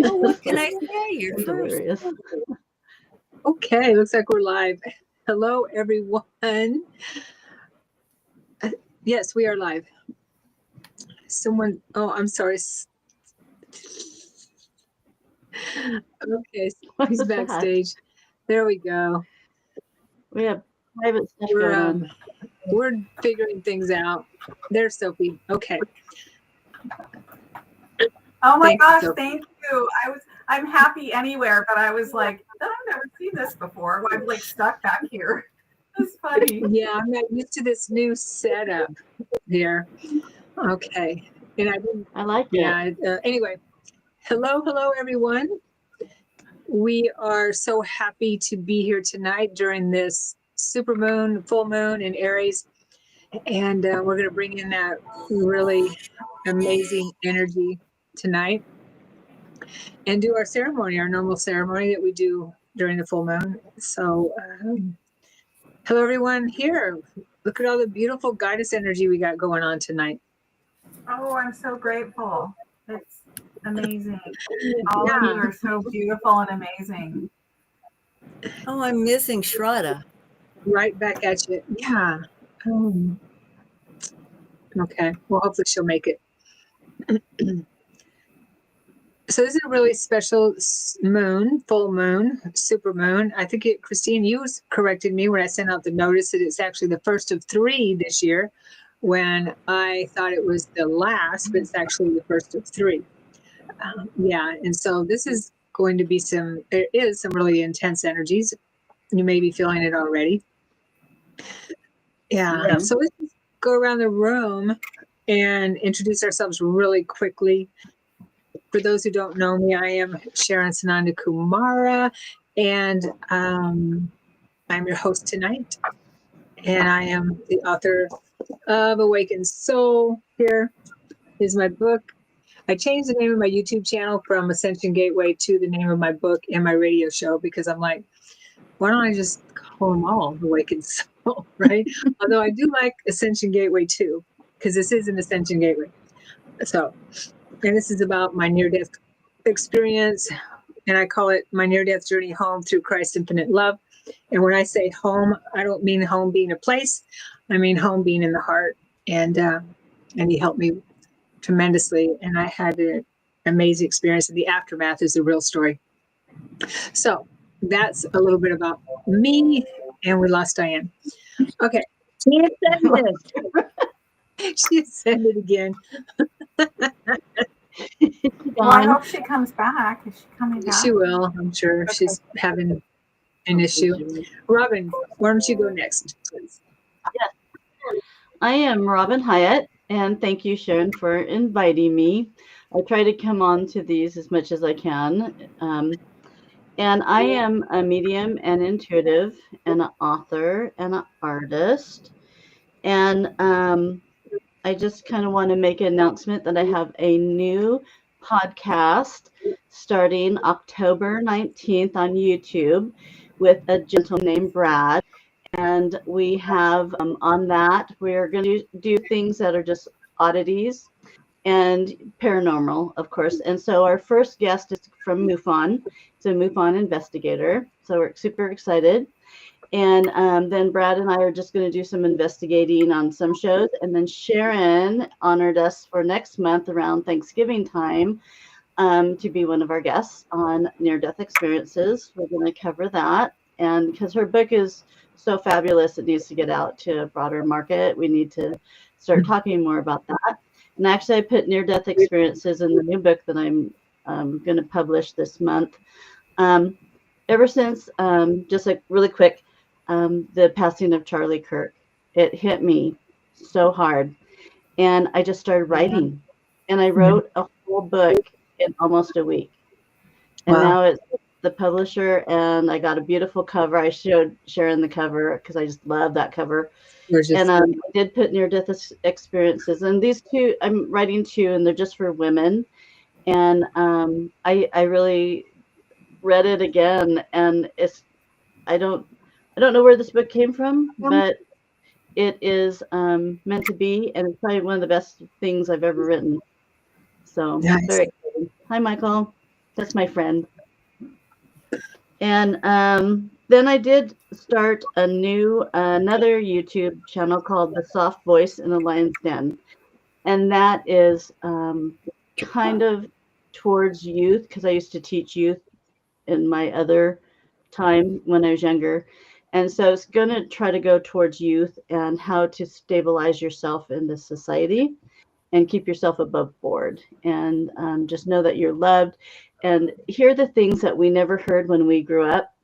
Oh, what can I say? You're first. Hilarious. Okay, looks like we're live. Hello, everyone. Yes, we are live. I'm sorry. Okay, he's backstage. There we go. We have private stuff going on. We're figuring things out. There's Sophie. Okay. Oh my gosh, thank you. I'm happy anywhere, but I was like, I've never seen this before. I'm like stuck back here. It's funny. Yeah, I'm not used to this new setup here. Okay. And I like it. Yeah. Anyway, hello, everyone. We are so happy to be here tonight during this supermoon, full moon in Aries. And we're going to bring in that really amazing energy tonight and do our ceremony, our normal ceremony that we do during the full moon. So, hello, everyone here. Look at all the beautiful guidance energy we got going on tonight. Oh, I'm so grateful. It's amazing. All of you are so beautiful and amazing. Oh, I'm missing Shraddha. Right back at you. Yeah. Okay. Well, hopefully she'll make it. So this is a really special moon, full moon, super moon. I think Christine, you corrected me when I sent out the notice that it's actually the first of 3 this year, when I thought it was the last, but it's actually the first of 3. And so this is going to be some really intense energies. You may be feeling it already. Yeah. So let's just go around the room and introduce ourselves really quickly. For those who don't know me, I am Sharon Sananda Kumara, and I'm your host tonight. And I am the author of Awakened Soul. Here is my book. I changed the name of my YouTube channel from Ascension Gateway to the name of my book and my radio show, because I'm like, why don't I just call them all Awakened Soul, right? Although I do like Ascension Gateway too, because this is an Ascension Gateway. So, and this is about my near-death experience, and I call it my near-death journey home through Christ's infinite love. And when I say home, I don't mean home being a place. I mean home being in the heart. And he helped me tremendously, and I had an amazing experience. And the aftermath is the real story. So that's a little bit about me, and we lost Diane. Okay. She said it again. Well, I hope she comes back. Is she coming back? She will, I'm sure. Okay. She's having an issue. Robin, why don't you go next, please? Yes. I am Robin Hyatt, and thank you, Sharon, for inviting me. I try to come on to these as much as I can. And I am a medium and intuitive and an author and an artist. And I just kind of want to make an announcement that I have a new podcast starting October 19th on YouTube with a gentleman named Brad. And we have on that, we're going to do things that are just oddities and paranormal, of course. And so our first guest is from MUFON. It's a MUFON investigator. So we're super excited. And then Brad and I are just going to do some investigating on some shows. And then Sharon honored us for next month around Thanksgiving time to be one of our guests on near-death experiences. We're going to cover that. And because her book is so fabulous, it needs to get out to a broader market. We need to start talking more about that. And actually, I put near-death experiences in the new book that I'm going to publish this month. Ever since, just like really quick, the passing of Charlie Kirk, it hit me so hard. And I just started writing. And I wrote a whole book in almost a week. And now it's the publisher, and I got a beautiful cover. I showed Sharon the cover because I just love that cover. And I did put near-death experiences. And these 2, I'm writing 2, and they're just for women. And I really read it again, and I don't know where this book came from, but it is meant to be, and it's probably one of the best things I've ever written. So nice. Very exciting. Hi, Michael. That's my friend. And then I did start another YouTube channel called The Soft Voice in the Lion's Den. And that is kind of towards youth, because I used to teach youth in my other time when I was younger. And so it's going to try to go towards youth and how to stabilize yourself in this society and keep yourself above board, and just know that you're loved and hear the things that we never heard when we grew up,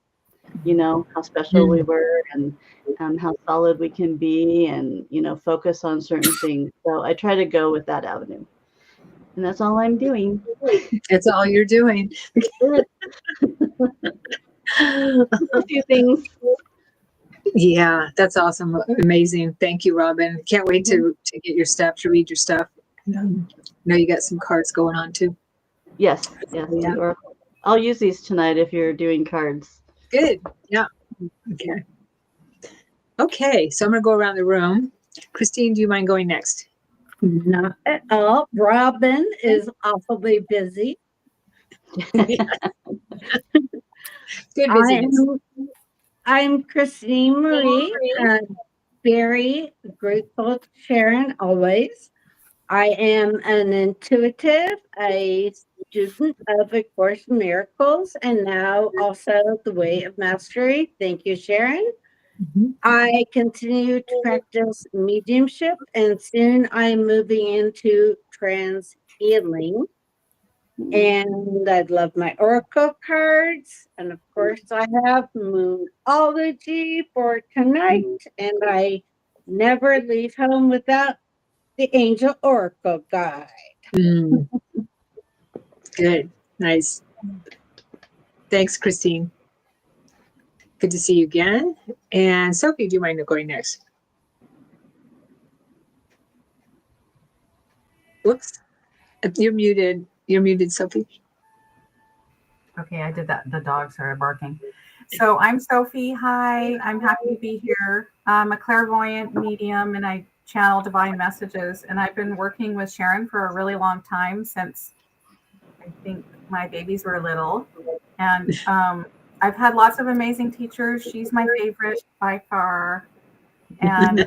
how special we were, and how solid we can be, and focus on certain things. So I try to go with that avenue, and that's all I'm doing. That's all you're doing. A few things. Yeah, that's awesome. Amazing. Thank you, Robin. Can't wait to get your stuff, to read your stuff. Know you got some cards going on too. Yes. Yeah. I'll use these tonight if you're doing cards. Good. Yeah. Okay. So I'm going to go around the room. Christine, do you mind going next? Not at all. Robin is awfully busy. Good busyness. I'm Christine Marie. Very grateful to Sharon always. I am an intuitive, a student of A Course in Miracles, and now also the Way of Mastery. Thank you, Sharon. I continue to practice mediumship, and soon I'm moving into trans healing. And I love my oracle cards. And of course, I have Moonology for tonight. And I never leave home without the Angel Oracle Guide. Good. Nice. Thanks, Christine. Good to see you again. And Sophie, do you mind going next? Whoops. You're muted. You're muted, Sophie. Okay, I did that. The dogs started barking. So I'm Sophie. Hi, I'm happy to be here. I'm a clairvoyant medium and I channel divine messages. And I've been working with Sharon for a really long time, since I think my babies were little. And I've had lots of amazing teachers. She's my favorite by far. And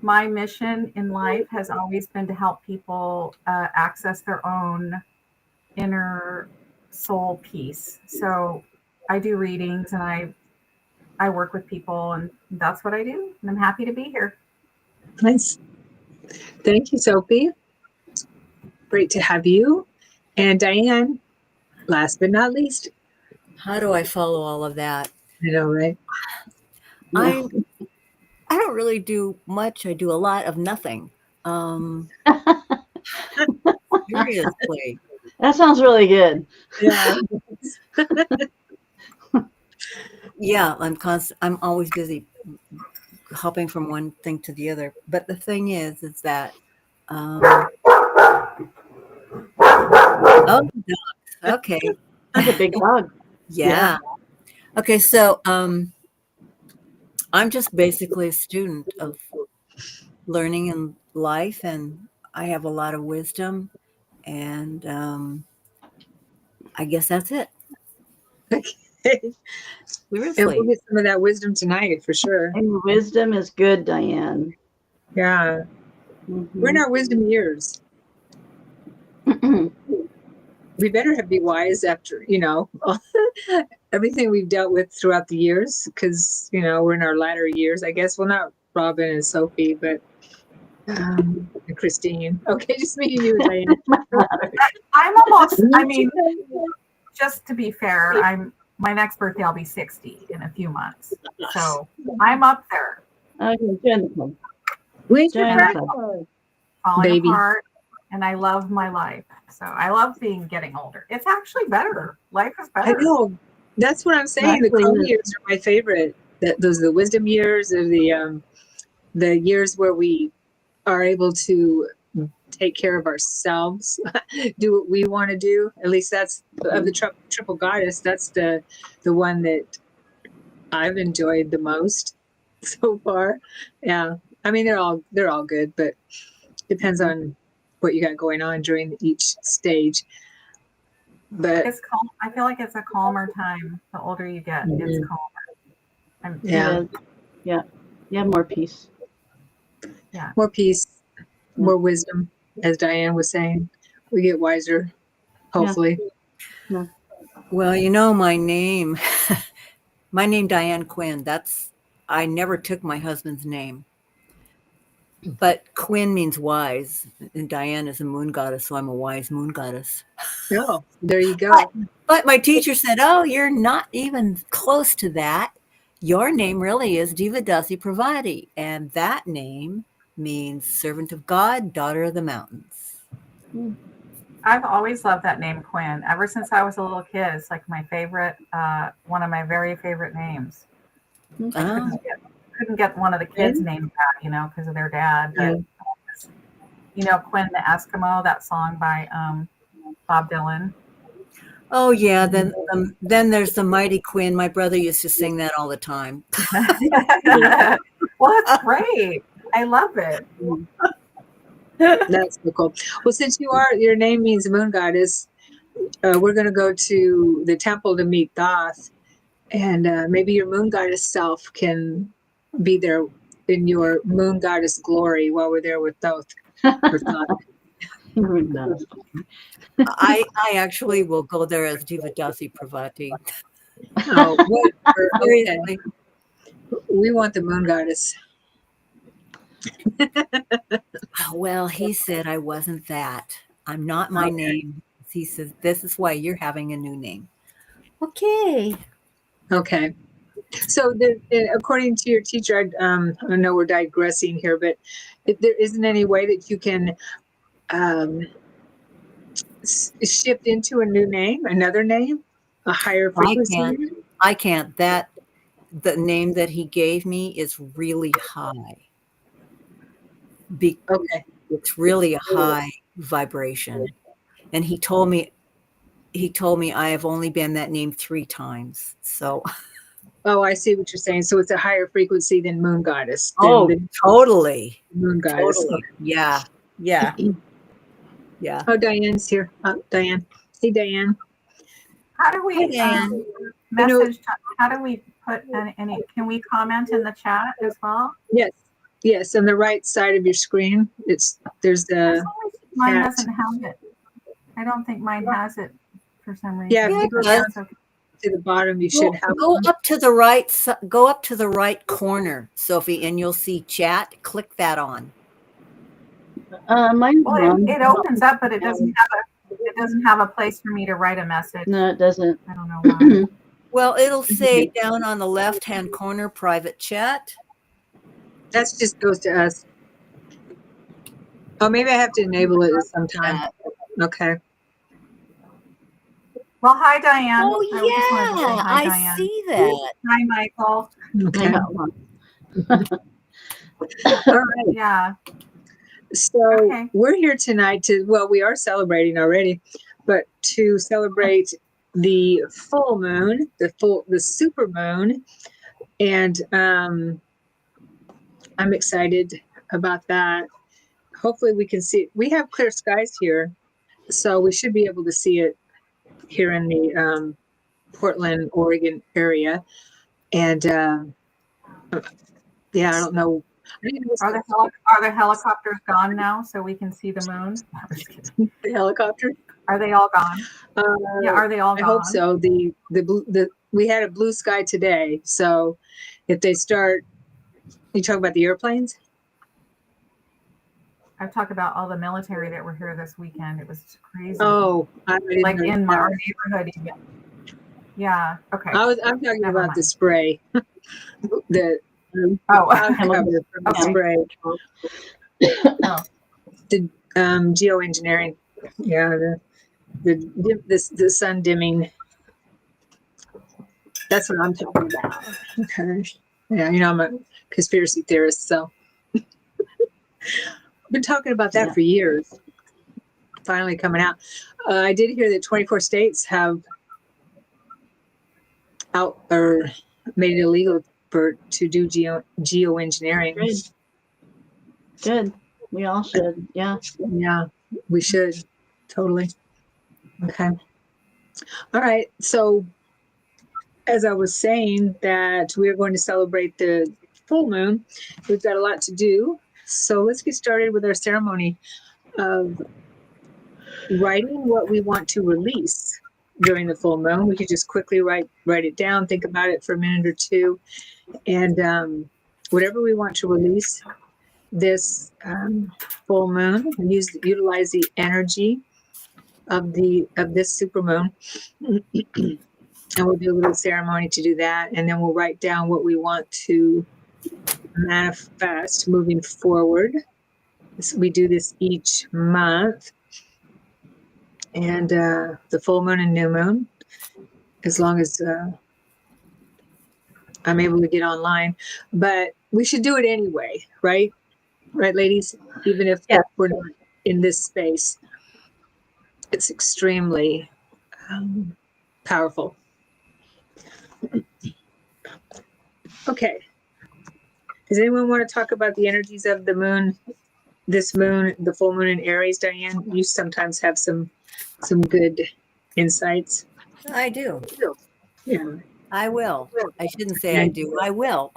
my mission in life has always been to help people access their own inner soul peace. So I do readings and I work with people, and that's what I do. And I'm happy to be here. Nice. Thank you, Sophie. Great to have you. And Diane, last but not least. How do I follow all of that? I know, right? I don't really do much. I do a lot of nothing. Seriously. That sounds really good. Yeah. Yeah, I'm always busy hopping from one thing to the other. But the thing is that oh, okay. That's a big dog. Yeah. Okay, so I'm just basically a student of learning in life, and I have a lot of wisdom, and I guess that's it. Okay. Seriously. And we'll get some of that wisdom tonight for sure. And wisdom is good, Diane. Yeah. We're in our wisdom years. We better be wise after, everything we've dealt with throughout the years, because, we're in our latter years, I guess. Well, not Robin and Sophie, but and Christine. Okay, just me and you, Diane. I'm almost, just to be fair, my next birthday, I'll be 60 in a few months. So I'm up there. Okay, Jennifer. Where's Join your us. birthday? Falling Baby. apart, and I love my life. So I love getting older. It's actually better. Life is better. I know. That's what I'm saying. The Exactly. calm years are my favorite. Those are the wisdom years, or the years where we are able to take care of ourselves, do what we want to do. At least that's of the triple goddess. That's the one that I've enjoyed the most so far. Yeah, they're all good, but depends on what you got going on during each stage. but It's calm. I feel like it's a calmer time. The older you get, it's Mhm. calmer. yeah, It is. Yeah. You have more peace. more peace, more wisdom, as Diane was saying. We get wiser, hopefully. Yeah. Well, my name, my name Diane Quinn. I never took my husband's name, but Quinn means wise, and Diane is a moon goddess, so I'm a wise moon goddess. Oh, there you go. But my teacher said, "Oh, you're not even close to that. Your name really is Divadasi Pravati, and that name means servant of God, daughter of the mountains." I've always loved that name, Quinn. Ever since I was a little kid, it's like my favorite, one of my very favorite names. I Oh, couldn't get one of the kids' names out, because of their dad. But Quinn the Eskimo, that song by Bob Dylan. oh yeah. Then there's the Mighty Quinn. My brother used to sing that all the time. Well, it's great. I love it. That's so cool. Well, since your name means moon goddess, we're going to go to the temple to meet Thoth, and maybe your moon goddess self can be there in your moon goddess glory while we're there with Thoth. Or Thoth. I actually will go there as Divadasi Pravati. Oh, whatever. Okay. Seriously. We want the moon goddess. Well, he said I wasn't that. I'm not my name. He says, this is why you're having a new name. Okay. Okay. So, according to your teacher, I know we're digressing here, but there isn't any way that you can shift into a new name, another name, a higher frequency? I can't. The name that he gave me is really high. Okay. It's really a high vibration. And he told me I have only been that name 3 times. So Oh, I see what you're saying. So it's a higher frequency than moon goddess. Totally. Moon goddess. Totally. Yeah. Yeah. Yeah. Oh, Diane's here. Diane. Hey, Diane. How do we message? How do we put any? Can we comment in the chat as well? Yes. On the right side of your screen, there's the. Mine doesn't have it. I don't think mine has it for some reason. Yeah, if you go down to the bottom, you should have. Go up to the right. Go up to the right corner, Sophie, and you'll see chat. Click that on. It opens up, but it doesn't have a place for me to write a message. No, it doesn't. I don't know why. Well, it'll say down on the left-hand corner, private chat. That just goes to us. Oh, maybe I have to enable it sometime. Okay. Well, hi, Diane. Oh, yeah. Hi, I Diane. see that. Hi, Michael. Okay. All right. Yeah. So we're here tonight we are celebrating already, but to celebrate the full moon, the supermoon, and I'm excited about that. Hopefully we can see. We have clear skies here, so we should be able to see it here in the Portland, Oregon area. And I don't know. Are the helicopters gone now, so we can see the moon? The helicopter? Are they all gone? Are they all gone? I hope so. We had a blue sky today, so if they start, you talk about the airplanes? I've talked about all the military that were here this weekend. It was crazy. Oh, like in our neighborhood even. Yeah. Okay. I'm talking about the spray. The spray. The geoengineering. Yeah. The sun dimming. That's what I'm talking about. Okay. Yeah, I'm a conspiracy theorist, so I've been talking about that for years. Finally coming out. I did hear that 24 states have made it illegal to do geoengineering. Good. We all should. Yeah. Yeah, we should. Totally. Okay. All right. So as I was saying that we're going to celebrate the full moon, we've got a lot to do. So let's get started with our ceremony of writing what we want to release during the full moon. We could just quickly write it down, think about it for a minute or two, and whatever we want to release this full moon, utilize the energy of this supermoon, and we'll do a little ceremony to do that, and then we'll write down what we want to manifest moving forward. We do this each month, and the full moon and new moon, as long as I'm able to get online. But we should do it anyway, right? Right, ladies? Even if we're not in this space, it's extremely powerful. Okay. Does anyone want to talk about the energies of the moon, this moon, the full moon in Aries? Diane, you sometimes have some good insights. I do. Yeah. I will. I shouldn't say I do. I will.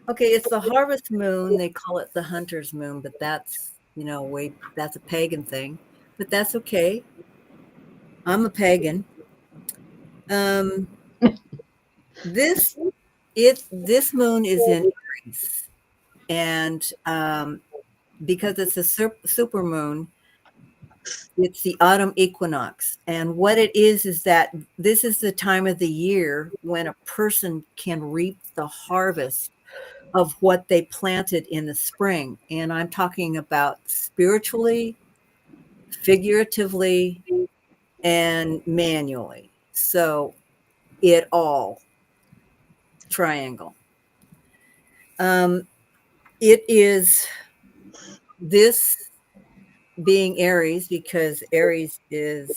Okay, it's the harvest moon. They call it the hunter's moon, but that's, that's a pagan thing. But that's okay. I'm a pagan. This moon is in Aries, and because it's a super moon, it's the autumn equinox. And what it is that this is the time of the year when a person can reap the harvest of what they planted in the spring. And I'm talking about spiritually, figuratively, and manually. So it all triangle. It is this being Aries, because Aries is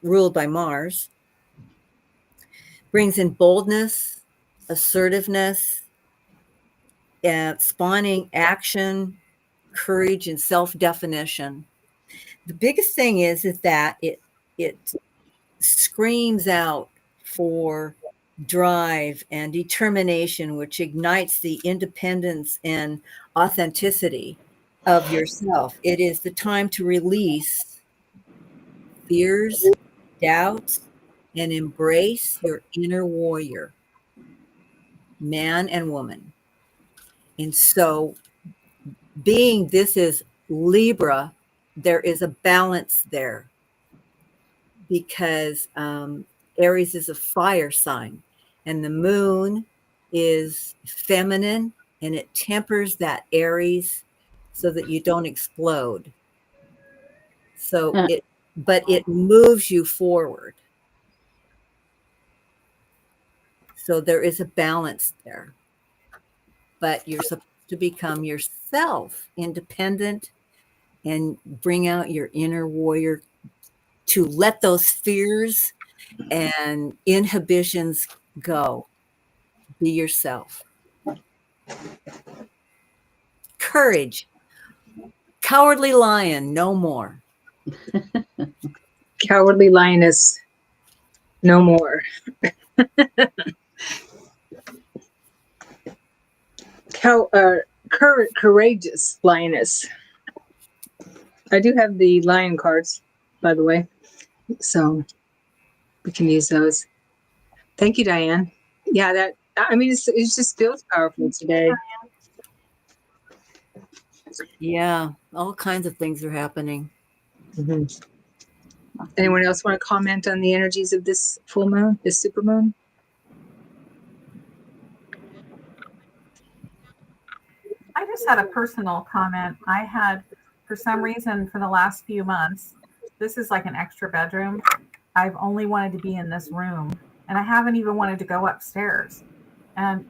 ruled by Mars, brings in boldness, assertiveness, and spawning action, courage, and self-definition. The biggest thing is that it screams out for drive and determination, which ignites the independence and authenticity of yourself. It is the time to release fears, doubts, and embrace your inner warrior, man and woman. And so, being this is Libra, there is a balance there, because Aries is a fire sign, and the moon is feminine, and it tempers that Aries so that you don't explode. So it moves you forward. So there is a balance there. But you're supposed to become yourself, independent, and bring out your inner warrior to let those fears and inhibitions go. Be yourself. Courage. Cowardly lion, no more. Cowardly lioness, no more. Courageous lioness. I do have the lion cards, by the way, so we can use those. Thank you, Diane. Yeah, it just feels powerful today. Yeah, all kinds of things are happening. Mm-hmm. Anyone else want to comment on the energies of this full moon, this supermoon? I just had a personal comment. I had, for some reason, for the last few months, this is like an extra bedroom. I've only wanted to be in this room, and I haven't even wanted to go upstairs. And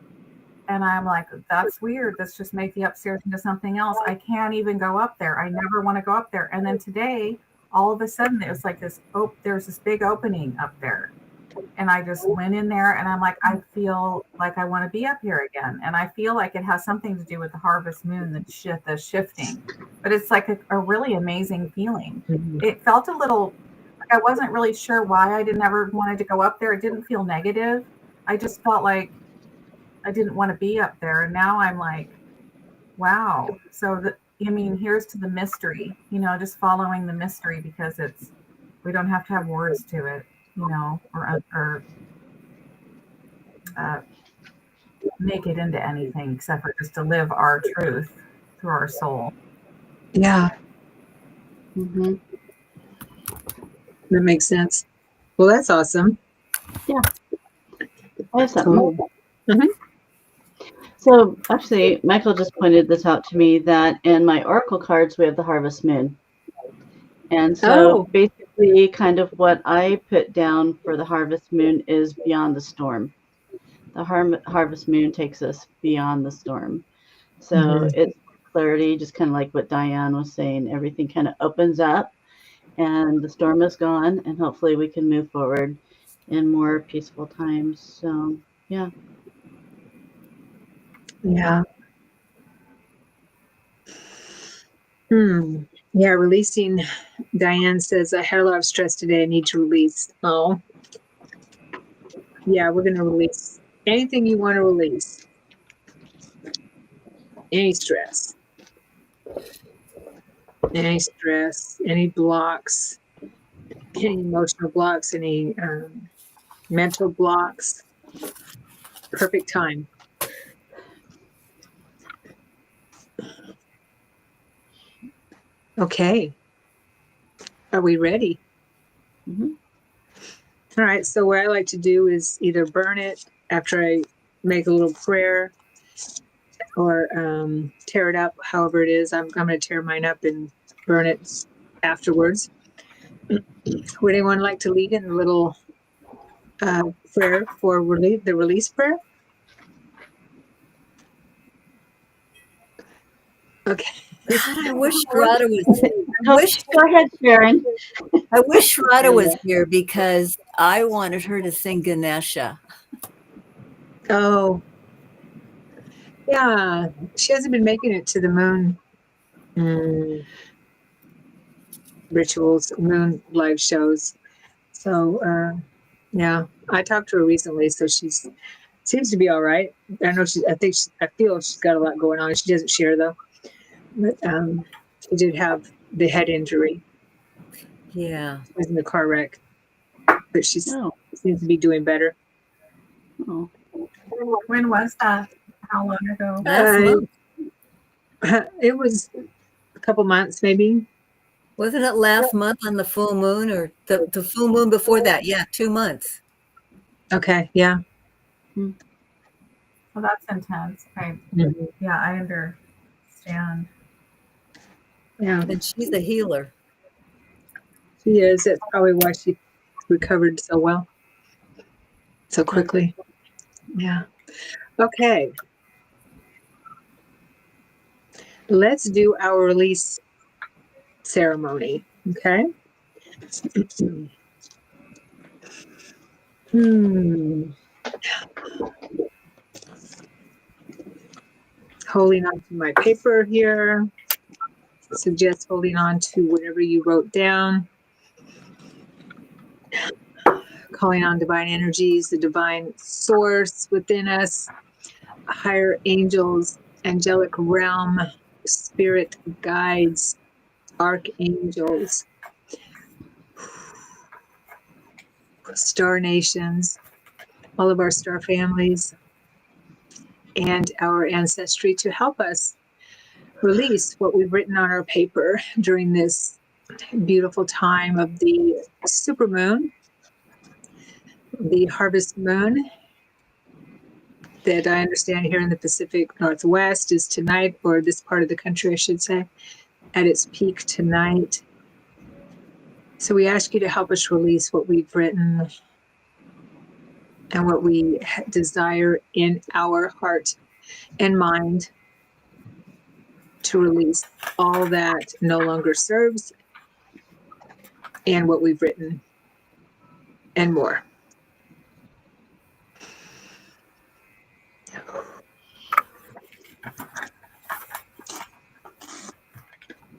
I'm like, that's weird. Let's just make the upstairs into something else. I can't even go up there. I never want to go up there. And then today, all of a sudden, it was like this. Oh, there's this big opening up there, And I just went in there and I'm like, I feel like I want to be up here again. And I feel like it has something to do with the harvest moon, the shifting. But it's like a really amazing feeling. It felt a little like I wasn't really sure why I didn't ever wanted to go up there. It didn't feel negative. I just felt like I didn't want to be up there. And now I'm like, wow. So I mean, here's to the mystery, just following the mystery, because we don't have to have words to it, or make it into anything except for just to live our truth through our soul. Yeah. Mm-hmm. That makes sense. Well, that's awesome. Yeah. I have something. Cool. Mm-hmm. So actually, Michael just pointed this out to me, that in my oracle cards, we have the harvest moon. And so basically kind of what I put down for the harvest moon is beyond the storm. The harvest moon takes us beyond the storm. So it's clarity, just kind of like what Diane was saying. Everything kind of opens up and the storm is gone, and hopefully we can move forward in more peaceful times. So, yeah. Yeah. Yeah, releasing. Diane says, I had a lot of stress today. I need to release. Oh. Yeah, we're going to release anything you want to release. Any stress. Any blocks, any emotional blocks, any mental blocks. Perfect time. Okay. Are we ready? Mm-hmm. All right. So what I like to do is either burn it after I make a little prayer, or tear it up, however it is. I'm going to tear mine up and burn it afterwards. Would anyone like to lead in a little prayer for the release prayer? Okay. God, I wish Rada was. Go ahead, Sharon. I wish Rada was here, because I wanted her to sing Ganesha. Oh, yeah. She hasn't been making it to the moon rituals, moon live shows. So, yeah, I talked to her recently, so she's seems to be all right. I know I feel she's got a lot going on. She doesn't share though, but she did have the head injury. Yeah. She was in the car wreck, but she Oh. seems to be doing better. Oh. When was that? How long ago? Last month. It was a couple months, maybe. Wasn't it last month on the full moon, or the full moon before that? Yeah, 2 months. Okay, yeah. Well, that's intense. Yeah, I understand. Yeah, And she's a healer. she is. That's probably why she recovered so well, so quickly. Yeah. Okay. Let's do our release ceremony. Okay. Holding on to my paper here. Suggest holding on to whatever you wrote down. Calling on divine energies, the divine source within us, higher angels, angelic realm, spirit guides, archangels, star nations, all of our star families, and our ancestry to help us release what we've written on our paper during this beautiful time of the supermoon, the harvest moon, that I understand here in the Pacific Northwest is tonight, or this part of the country, I should say, at its peak tonight. So we ask you to help us release what we've written and what we desire in our heart and mind, to release all that no longer serves and what we've written and more.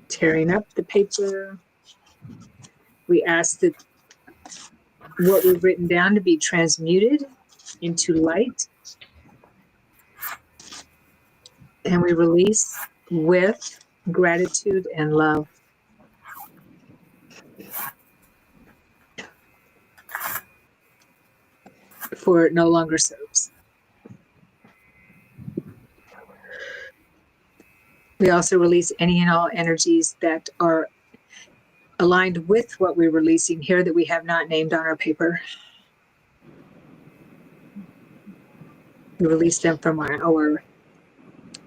Tearing up the paper. We ask that what we've written down to be transmuted into light. And we release with gratitude and love. For it no longer serves. We also release any and all energies that are aligned with what we're releasing here that we have not named on our paper. We release them from our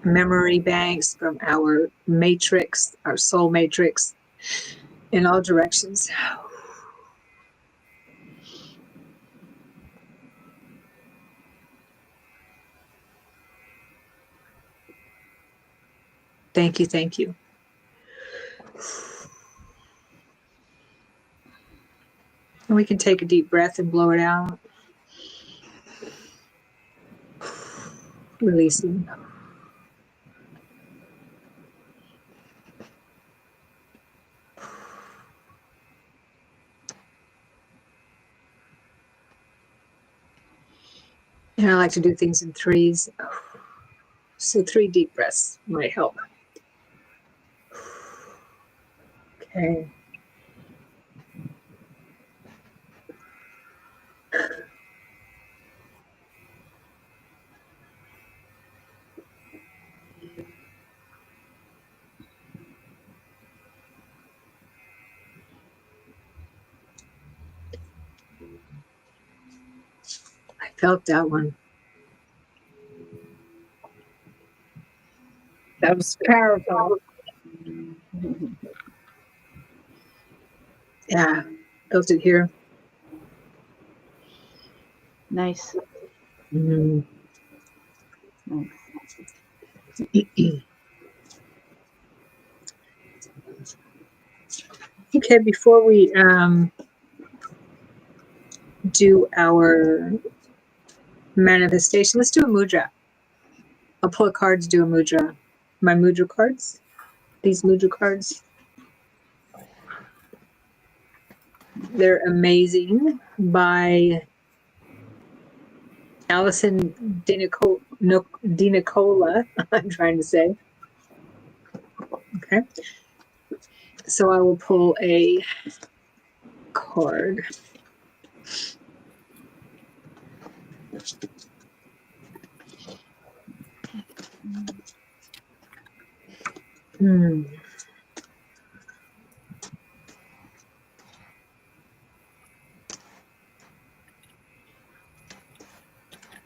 memory banks, from our matrix, our soul matrix, in all directions. Thank you, thank you. And we can take a deep breath and blow it out. Releasing. And I like to do things in threes. So 3 deep breaths might help. Okay. I felt that one. That was powerful. Yeah, felt it here. Nice. Mm. Okay, before we do our manifestation, let's do a mudra. I'll pull a card to do a mudra. My mudra cards, these mudra cards, they're amazing, by Allison DiNicola, I'm trying to say. Okay. So I will pull a card. Hmm.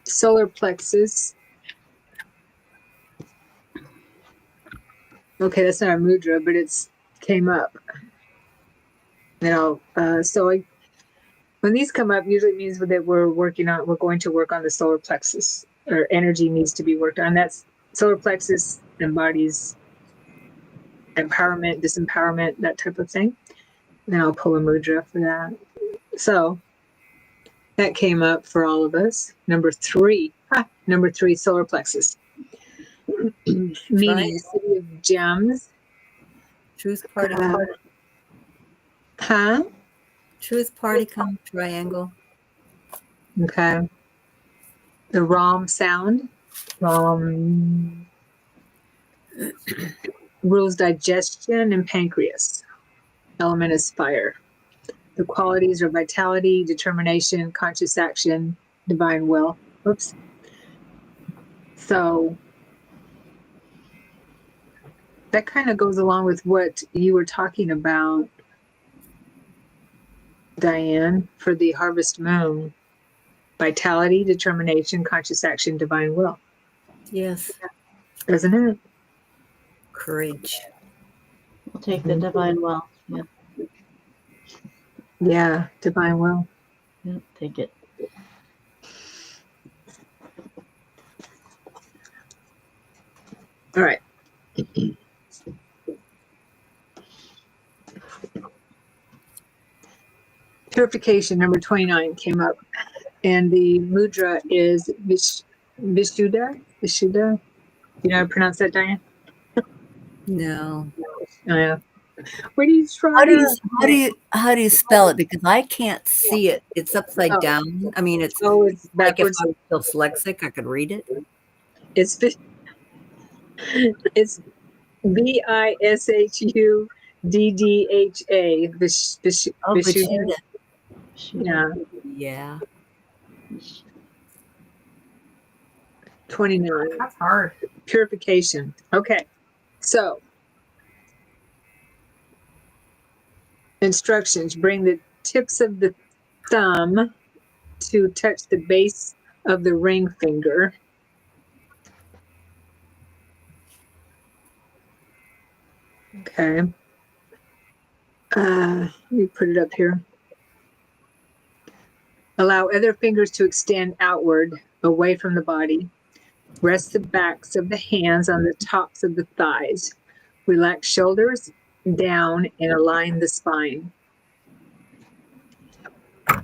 Solar plexus. Okay, that's not a mudra, but it's came up. When these come up, usually it means that we're going to work on the solar plexus, or energy needs to be worked on. That's solar plexus embodies empowerment, disempowerment, that type of thing. And I'll pull a mudra for that. So that came up for all of us. Number 3, solar plexus. Meaning city of gems. Truth party come. Truth party come triangle. Okay. The Ram sound. Rules digestion and pancreas. Element is fire. The qualities are vitality, determination, conscious action, divine will. Oops. So that kind of goes along with what you were talking about, Diane, for the harvest moon. Vitality, determination, conscious action, divine will. Yes. Isn't it? Courage. We'll take the divine will. Yeah. Yeah, divine will. Yeah, take it. All right. Purification, number 29 came up. And the mudra is Vishuddha. Vishuddha. You know how to pronounce that, Diane? No. Oh, yeah. Where do you try How do you to? how do you spell it? Because I can't see it. It's upside Oh, down. I mean, it's oh, it's like if backwards. I was dyslexic, I could read it. It's it's Vishuddha. Oh, Vishuddha. Vishita. Yeah. Yeah. 29. That's hard. Purification. Okay. So instructions: bring the tips of the thumb to touch the base of the ring finger. Okay. Let me put it up here. Allow other fingers to extend outward, away from the body. Rest the backs of the hands on the tops of the thighs. Relax shoulders down and align the spine.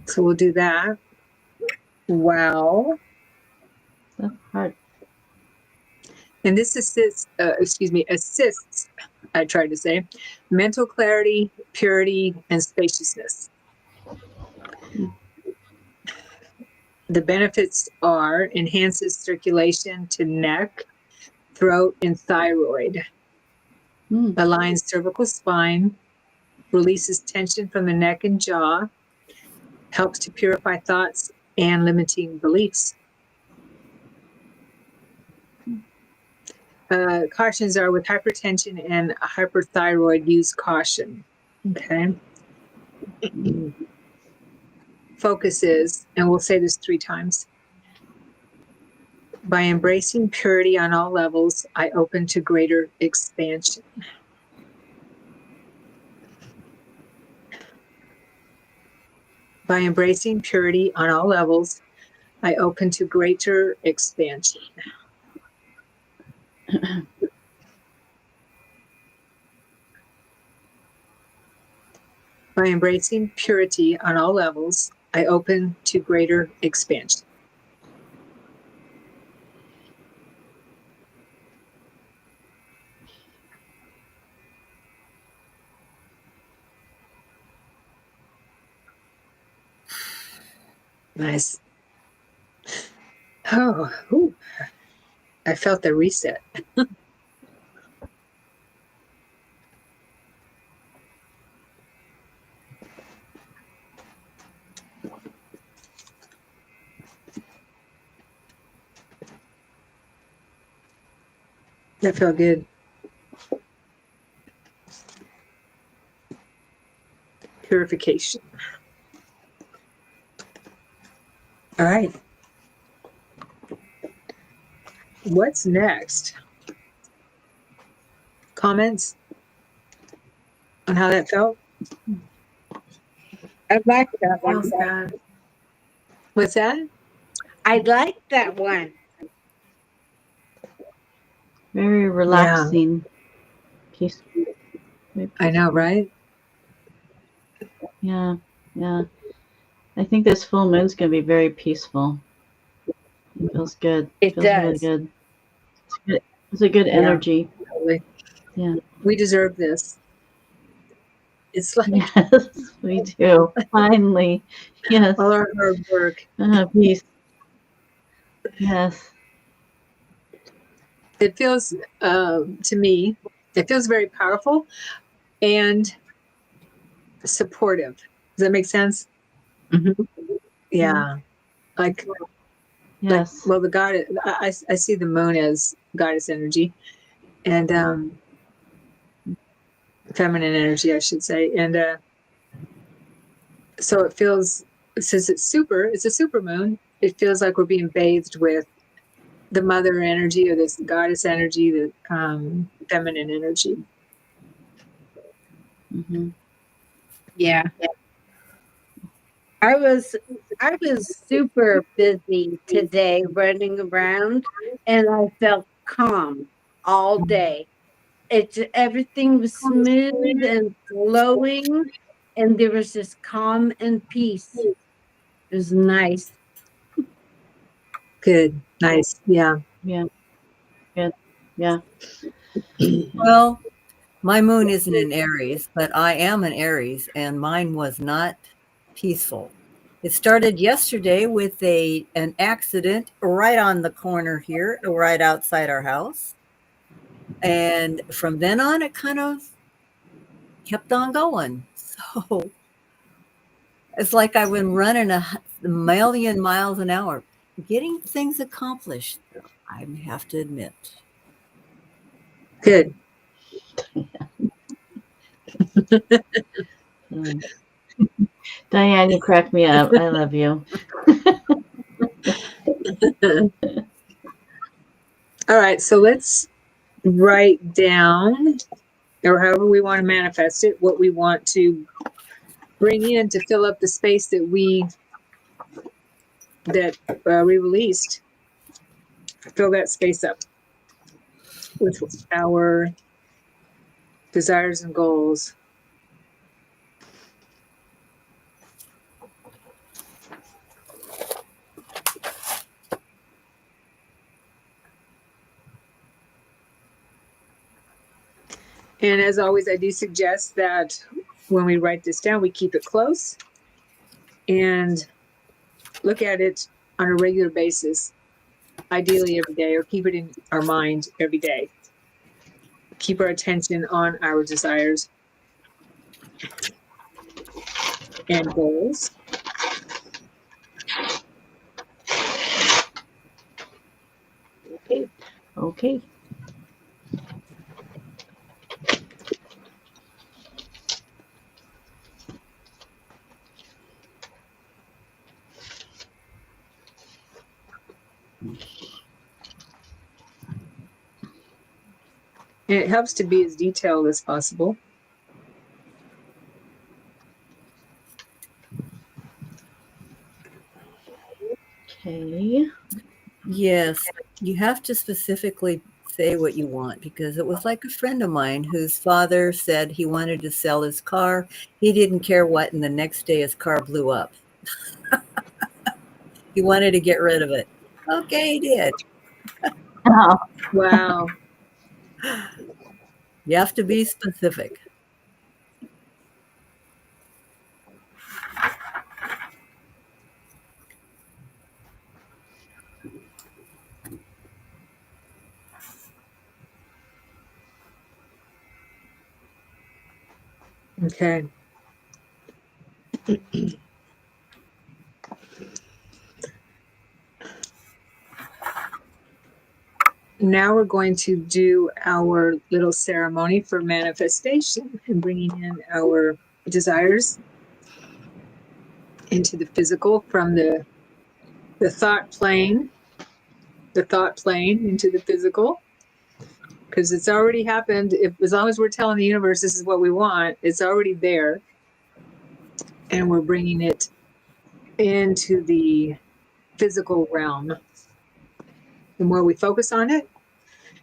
So we'll do that. Wow. That's hard. And this assists, I tried to say, mental clarity, purity, and spaciousness. The benefits are enhances circulation to neck, throat, and thyroid, aligns cervical spine, releases tension from the neck and jaw, helps to purify thoughts and limiting beliefs. Cautions are with hypertension and hyperthyroid, use caution. Okay. Focus is, and we'll say this 3 times. By embracing purity on all levels, I open to greater expansion. By embracing purity on all levels, I open to greater expansion. By embracing purity on all levels, I open to greater expansion. Nice. Oh, ooh. I felt the reset. That felt good. Purification. All right. What's next? Comments on how that felt? I like that one. Feels good. What's that? I like that one. Very relaxing. Peaceful. Very I know, peaceful. right? Yeah. Yeah. I think this full moon's going to be very peaceful. It feels good. It feels really does. good. It's a good energy. Totally. Yeah. We deserve this. It's like Yes, we do. Finally. Yes. all our hard work. Peace. Yes. It feels, to me, it feels very powerful and supportive. Does that make sense? Mhm. Yeah. Like, Yes. well, the god, I see the moon as goddess energy and feminine energy, I should say. And so it feels, since it's a super moon, it feels like we're being bathed with the mother energy or this goddess energy, the feminine energy. Yeah. I was super busy today running around and I felt calm all day. Everything was smooth and flowing and there was this calm and peace. It was nice. Good. Nice. Yeah. Yeah. Good. Yeah. Well, my moon isn't in Aries, but I am an Aries, and mine was not peaceful. It started yesterday with an accident right on the corner here, right outside our house. And from then on, it kind of kept on going. So it's like I've been running a million miles an hour, getting things accomplished, I have to admit. Good. Mm. Diane, you crack me up. I love you. All right. So let's write down, or however we want to manifest it, what we want to bring in to fill up the space that we released. Fill that space up with our desires and goals. And as always, I do suggest that when we write this down, we keep it close and look at it on a regular basis, ideally every day, or keep it in our mind every day. Keep our attention on our desires and goals. Okay. Okay. And it helps to be as detailed as possible. Okay. Yes, you have to specifically say what you want, because it was like a friend of mine whose father said he wanted to sell his car. He didn't care what, and the next day his car blew up. He wanted to get rid of it. Okay, he did. Oh, Wow. You have to be specific. Okay. Now we're going to do our little ceremony for manifestation and bringing in our desires into the physical from the thought plane into the physical, because it's already happened. As long as we're telling the universe this is what we want, it's already there, and we're bringing it into the physical realm. The more we focus on it,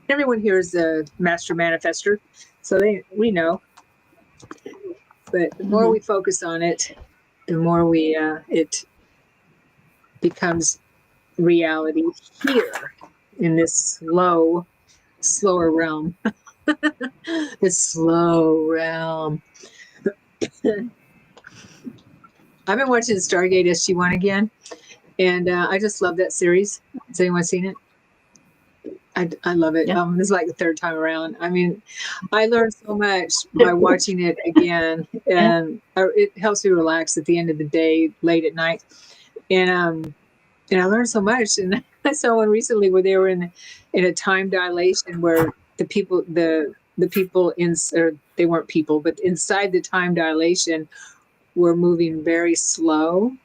everyone here is a master manifester, so we know. But the more we focus on it, the more it becomes reality here in this slower realm. This slow realm. I've been watching Stargate SG-1 again, and I just love that series. Has anyone seen it? I love it. Yeah. This is like the third time around. I mean, I learned so much by watching it again, and it helps me relax at the end of the day, late at night. And I learned so much. And I saw one recently where they were in a time dilation where the people or they weren't people, but inside the time dilation were moving very slow,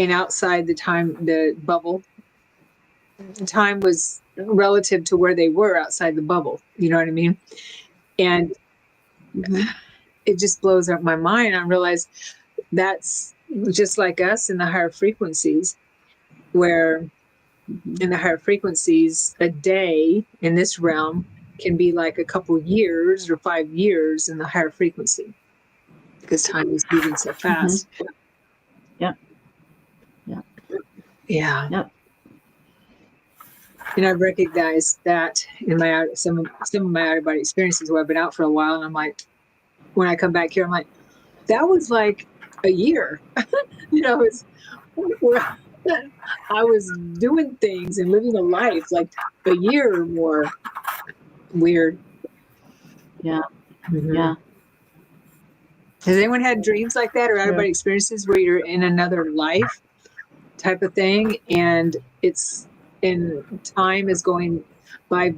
and outside the bubble, time was relative to where they were outside the bubble. You know what I mean? And it just blows up my mind. I realize that's just like us in the higher frequencies, where in the higher frequencies, a day in this realm can be like a couple years or 5 years in the higher frequency, because time is moving so fast. Yeah. Yeah. Yep. And I've recognized that in my some of my out of body experiences where I've been out for a while, and I'm like, when I come back here, I'm like, that was like a year. It's where I was doing things and living a life like a year or more. Weird. Yeah. Mhm. Yeah. Has anyone had dreams like that or out of body experiences where you're in another life type of thing, and time is going by?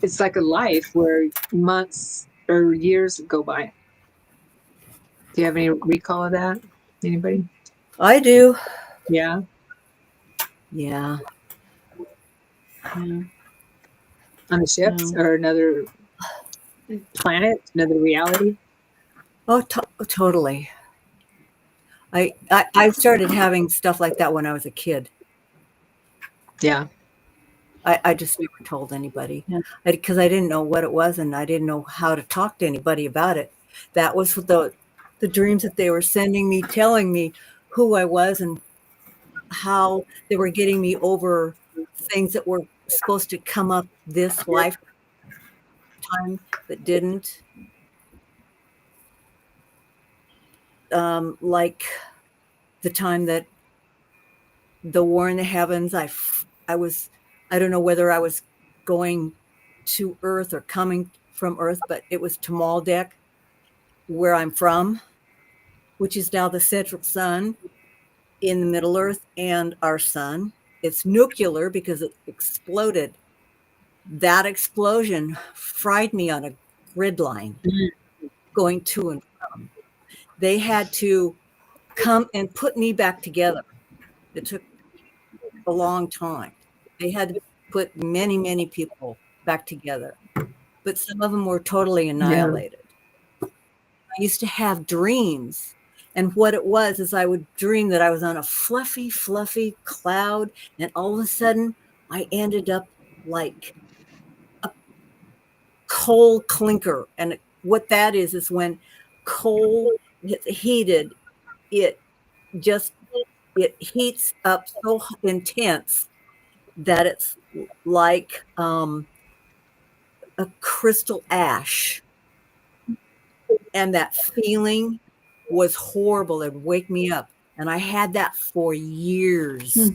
It's like a life where months or years go by. Do you have any recall of that? Anybody? I do. Yeah. Yeah. Yeah. On the ships or another planet, another reality? Oh, totally. I started having stuff like that when I was a kid. Yeah. I just never told anybody Yeah. because I didn't know what it was and I didn't know how to talk to anybody about it. That was the dreams that they were sending me, telling me who I was and how they were getting me over things that were supposed to come up this lifetime that didn't. Like the time that the war in the heavens, I don't know whether I was going to Earth or coming from Earth, but it was to Maldek, where I'm from, which is now the central sun in the Middle Earth and our sun. It's nuclear because it exploded. That explosion fried me on a grid line going to and from. They had to come and put me back together. It took a long time. They had to put many, many people back together, but some of them were totally annihilated. I used to have dreams, and what it was is I would dream that I was on a fluffy, fluffy cloud, and all of a sudden I ended up like a coal clinker. And what that is when coal gets heated, it just it heats up so intense that it's like a crystal ash. And that feeling was horrible. It'd wake me up. And I had that for years.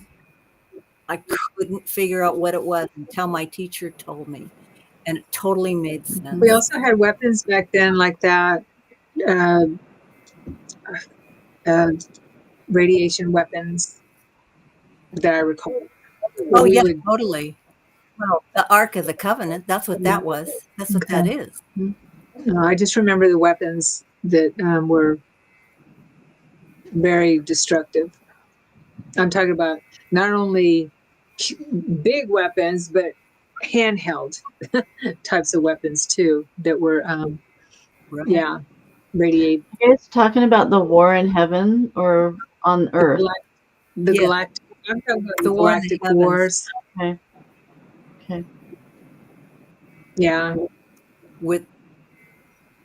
I couldn't figure out what it was until my teacher told me. And it totally made sense. We also had weapons back then like that. Uh, Radiation weapons that I recall. Oh, yeah, totally. Well, the Ark of the Covenant, that's what that was. That's what that is. No, I just remember the weapons that were very destructive. I'm talking about not only big weapons, but handheld types of weapons too that were, Right. radiate. Are you guys talking about the war in heaven or on Earth? The Yeah. galactic. I'm talking about the war in the galactic heavens. wars. Okay. Okay. Yeah. With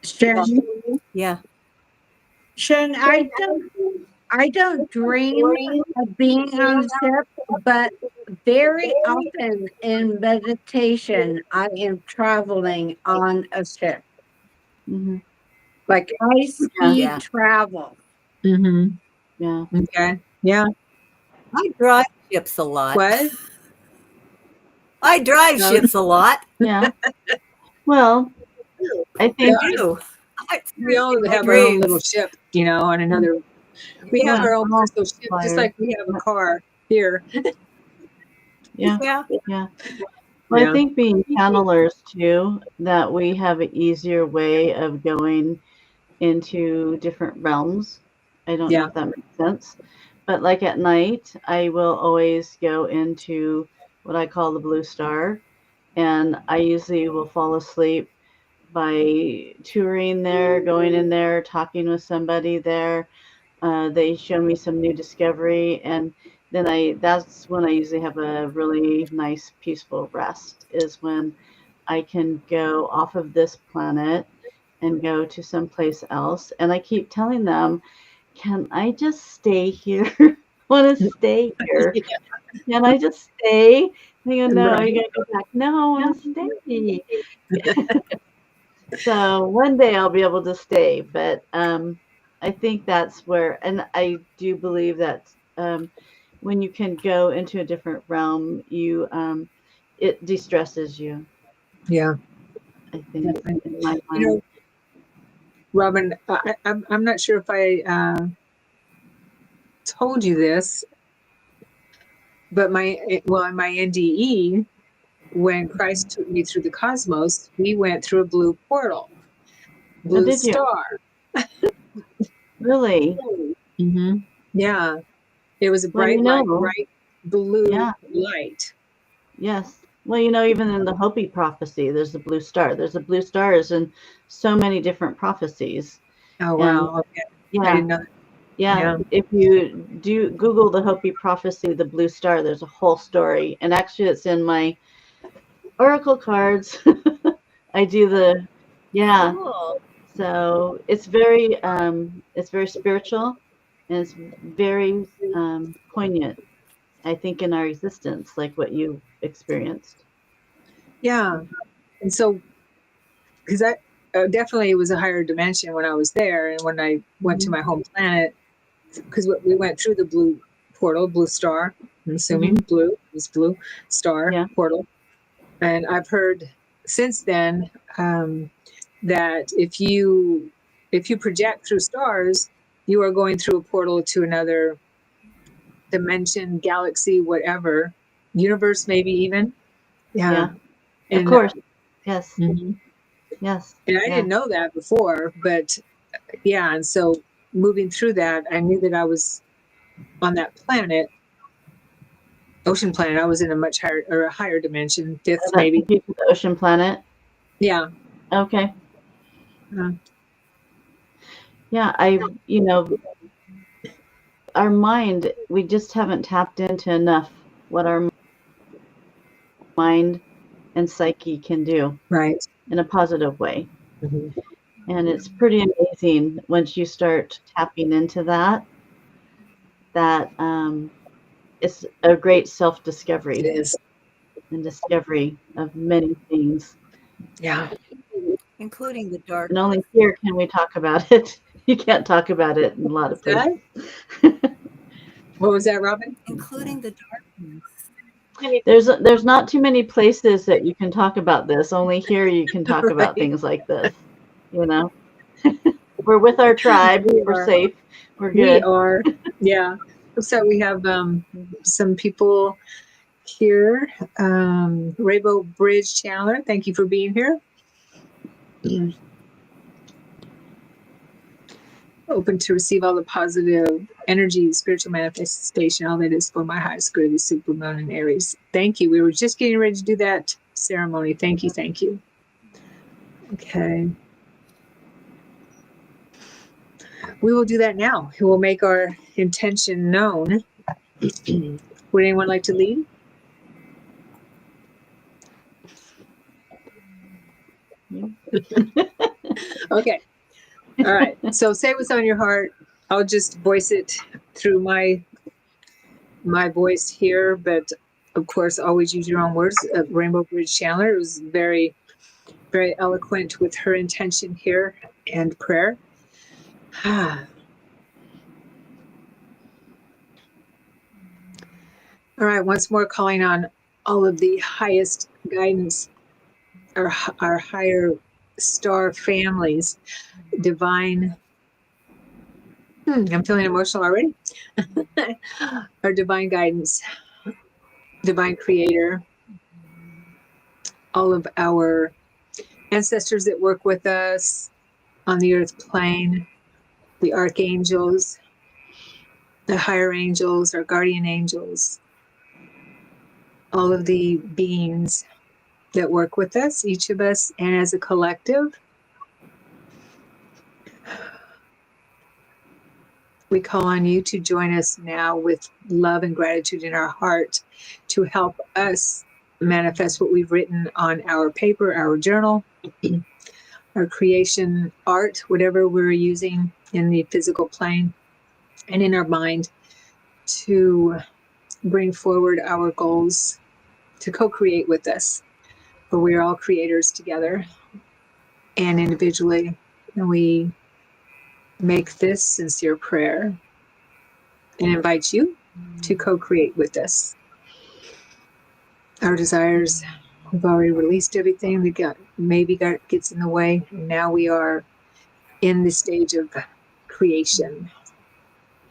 Sharon, yeah. Sharon, I don't dream of being on a ship, but very often in meditation, I am traveling on a ship, Mm-hmm. like high speed Yeah. travel. Mm-hmm. Yeah. Okay. Yeah. I drive ships a lot. What? I drive No. ships a lot. Yeah. Well, I I think do. We all My have our own little dreams. ship, on another. We have Yeah, our own we're all personal ship, just flyers. like we have a car here. Yeah. Yeah. Yeah. Well, Yeah. I think being channelers too, that we have an easier way of going into different realms. I don't know Yeah. if that makes sense. But like at night, I will always go into what I call the blue star. And I usually will fall asleep by touring there, going in there, talking with somebody there. They show me some new discovery, and then that's when I usually have a really nice peaceful rest, is when I can go off of this planet and go to someplace else. And I keep telling them, can I just stay here? want to stay here. Can I just stay? They go, no, Right. you gotta go back. No, I want to stay. So one day I'll be able to stay, but I think that's where, and I do believe that when you can go into a different realm, you it de-stresses you. Yeah. I think in my You mind. know, Robin, I'm not sure if I told you this, but in my NDE, when Christ took me through the cosmos, we went through a blue portal, Oh, blue did you star. really? Mm-hmm. Yeah, it was a Well, bright light, bright blue yeah, light. yes. Well, even in the Hopi prophecy, there's a blue star. There's a blue stars in so many different prophecies. Oh And wow! Okay, I yeah, didn't know that. yeah. Yeah. If you do Google the Hopi prophecy, the blue star, there's a whole story. And actually, it's in my oracle cards. I do yeah. Cool. So it's very spiritual, and it's very poignant. I think in our existence, like what you experienced. Yeah, and so because I definitely, it was a higher dimension when I was there, and when I went to my home planet, because we went through the blue portal, blue star. I'm assuming blue, it was blue star Yeah. portal, and I've heard since then that if you project through stars, you are going through a portal to another dimension, galaxy, whatever, universe, maybe even. Yeah, Of and course. Yes. mhm. Yes. And I Yeah. didn't know that before, but yeah, and so moving through that, I knew that I was on that planet, ocean planet. I was in a much higher, or a higher dimension, fifth That maybe. took you to the ocean planet. Yeah. Okay. Uh, Yeah. Our mind, we just haven't tapped into enough what our mind and psyche can do right. in a positive way. Mhm. And it's pretty amazing once you start tapping into that, it's a great It self-discovery is. and discovery of many things. Yeah. Including the dark. And only here can we talk about it. You can't talk about it in a lot of What's that? places. What was that, Robin? Including the darkness. There's not too many places that you can talk about this. Only here you can talk about Right. things like this. We're with our tribe. We're safe. We're We good. are. Yeah. So we have some people here. Rainbow Bridge Chandler, thank you for being here. Open to receive all the positive energy, spiritual manifestation, all that is for my highest good, the Supermoon and Aries. Thank you. We were just getting ready to do that ceremony. Thank you. Thank you. Okay. We will do that now. We will make our intention known. Would anyone like to lead? Okay. All right. So say what's on your heart. I'll just voice it through my voice here, but of course, always use your own words. Rainbow Bridge Chandler was very, very eloquent with her intention here and prayer. All right. Once more, calling on all of the highest guidance, our higher star families, divine. I'm feeling emotional already. Our divine guidance, divine creator, all of our ancestors that work with us on the earth plane, the archangels, the higher angels, our guardian angels, all of the beings that work with us, each of us, and as a collective. We call on you to join us now with love and gratitude in our heart to help us manifest what we've written on our paper, our journal, our creation art, whatever we're using in the physical plane and in our mind. to bring forward our goals, to co-create with us. But we are all creators together and individually. And we make this sincere prayer and invite you to co-create with us. Our desires, we've already released everything that gets in the way. And now we are in the stage of creation.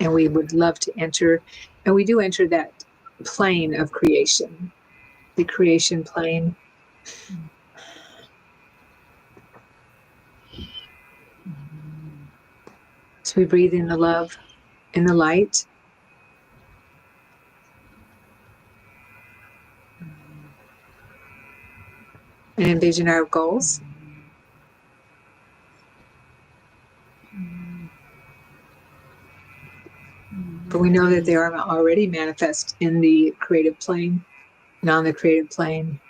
And we would love to enter, and we do enter that plane of creation, the creation plane. So we breathe in the love and the light. And envision our goals. But we know that they are already manifest in the creative plane and on the creative plane.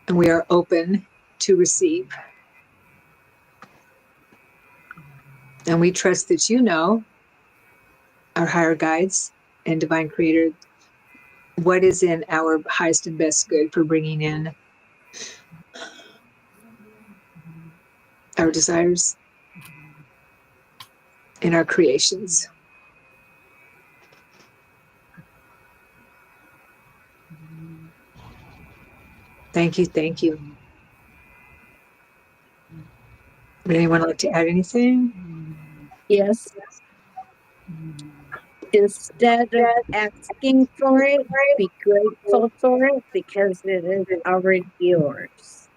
And we are open to receive. And we trust that you know, our higher guides and divine creator, what is in our highest and best good for bringing in our desires and our creations. Thank you, thank you. Would anyone like to add anything? Yes. Instead of asking for it, be grateful for it because it is already yours.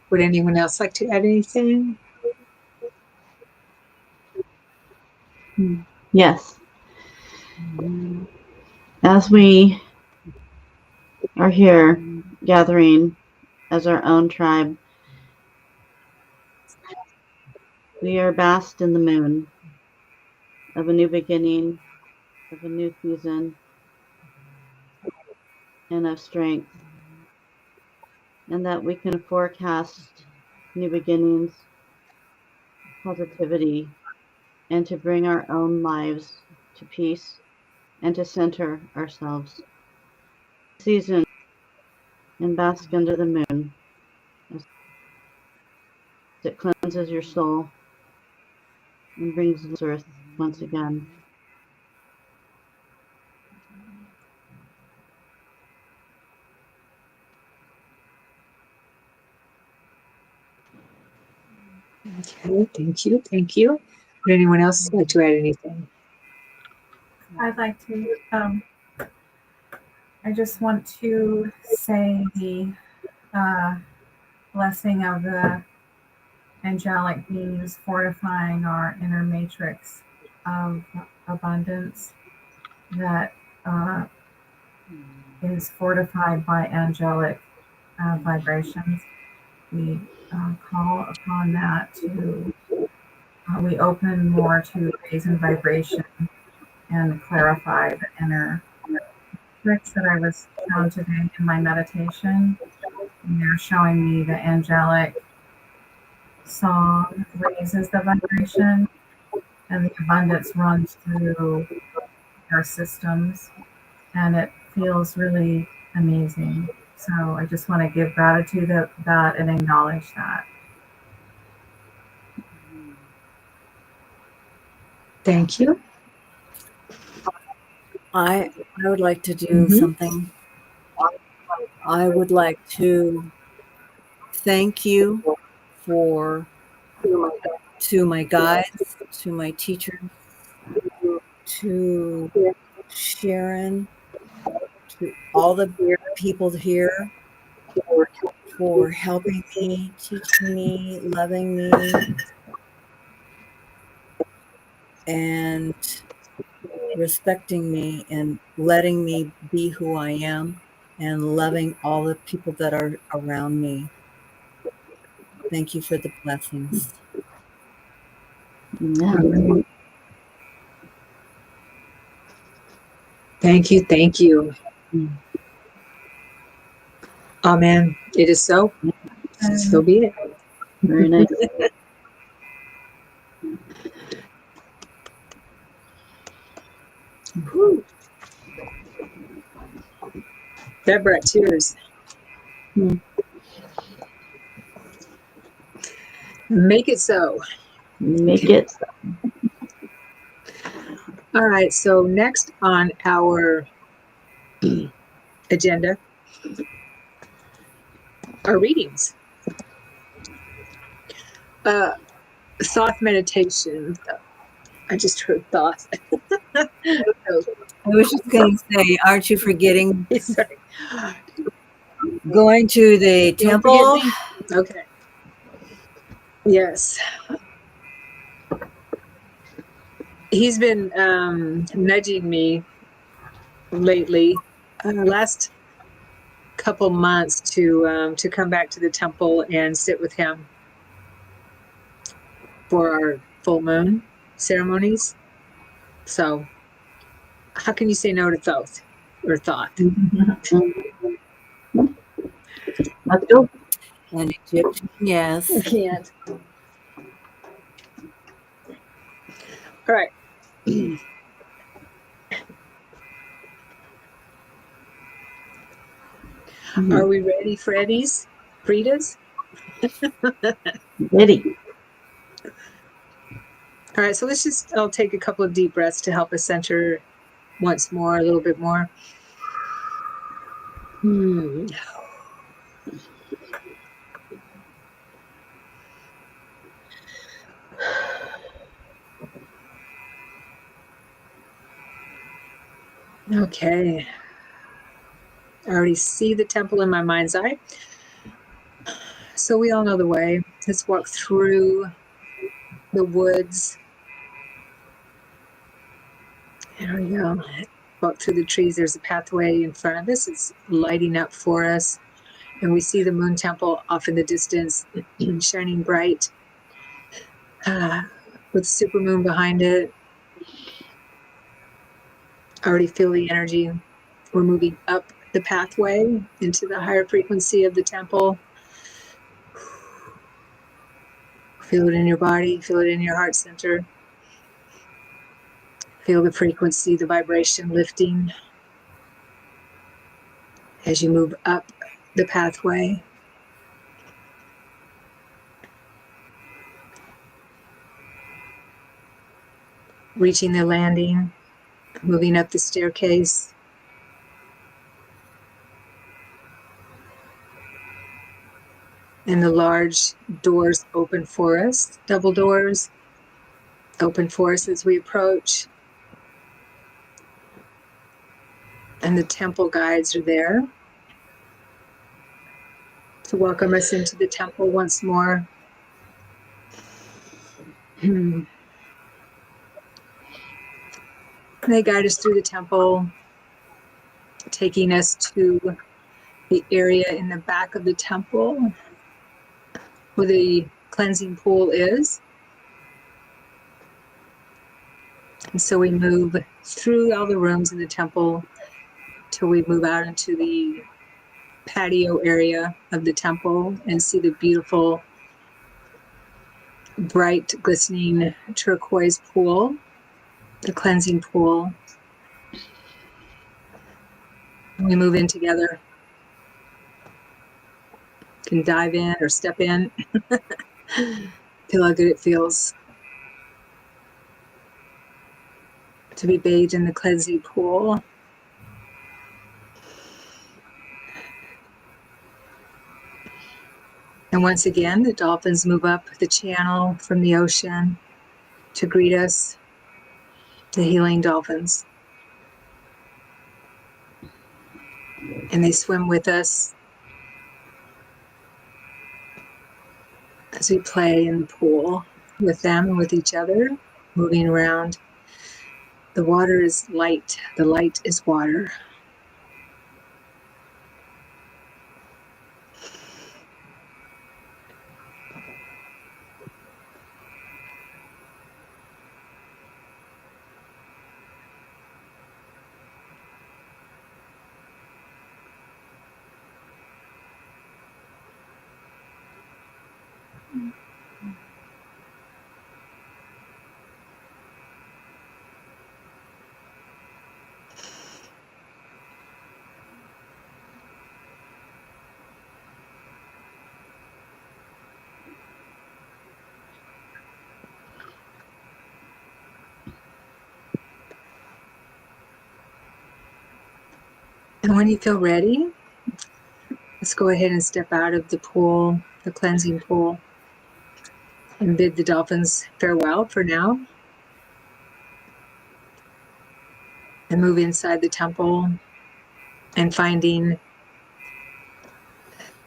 Would anyone else like to add anything? Yes. As we are here gathering as our own tribe, we are basked in the moon of a new beginning, of a new season, and of strength, and that we can forecast new beginnings, positivity, and to bring our own lives to peace and to center ourselves. Season and bask under the moon as it cleanses your soul and brings this earth once again. Okay, thank you, thank you. Would anyone else like to add anything? I'd like to, I just want to say the blessing of the angelic beings fortifying our inner matrix of abundance that is fortified by angelic vibrations. We call upon that to, we open more to raise in vibration and clarify the inner tricks that I was shown today in my meditation. And they're showing me the angelic song raises the vibration and the abundance runs through our systems, and it feels really amazing. So I just want to give gratitude of that and acknowledge that. Thank you. I would like to do something. I would like to thank you to my guides, to my teachers, to Sharon, to all the people here for helping me, teaching me, loving me, and respecting me and letting me be who I am and loving all the people that are around me. Thank you for the blessings. Yeah. Thank you, thank you. Amen. It is so. So be it. Very nice. Whew. That brought tears. Hmm. Make it so. Make it. All right. So next on our agenda are readings. Thoth meditation. I just heard thought. I was just going to say, aren't you forgetting Sorry. going to the Don't temple? forget me. Okay. Yes. He's been nudging me lately, last couple months to come back to the temple and sit with him for our full moon ceremonies. So how can you say no to Thoth or thought? Let's go. An Egyptian, yes. Can't. All right. Are we ready, Freddy's? Frida's? Ready. All right, so I'll take a couple of deep breaths to help us center once more, a little bit more. Okay. I already see the temple in my mind's eye. So we all know the way. Let's walk through the woods. There we go. Walk through the trees. There's a pathway in front of us. It's lighting up for us. And we see the moon temple off in the distance, shining bright, with supermoon behind it. I already feel the energy. We're moving up the pathway into the higher frequency of the temple. Feel it in your body, feel it in your heart center. Feel the frequency, the vibration lifting as you move up the pathway. Reaching the landing, moving up the staircase. And the large doors open for us, double doors open for us as we approach. And the temple guides are there to welcome us into the temple once more. They guide us through the temple, taking us to the area in the back of the temple where the cleansing pool is. And so we move through all the rooms in the temple till we move out into the patio area of the temple and see the beautiful, bright, glistening turquoise pool, the cleansing pool. We move in together. Can dive in or step in. Feel how good it feels to be bathed in the cleansing pool. And once again, the dolphins move up the channel from the ocean to greet us, the healing dolphins. And they swim with us as we play in the pool with them and with each other, moving around. The water is light. The light is water. And when you feel ready, let's go ahead and step out of the pool, the cleansing pool, and bid the dolphins farewell for now. And move inside the temple and finding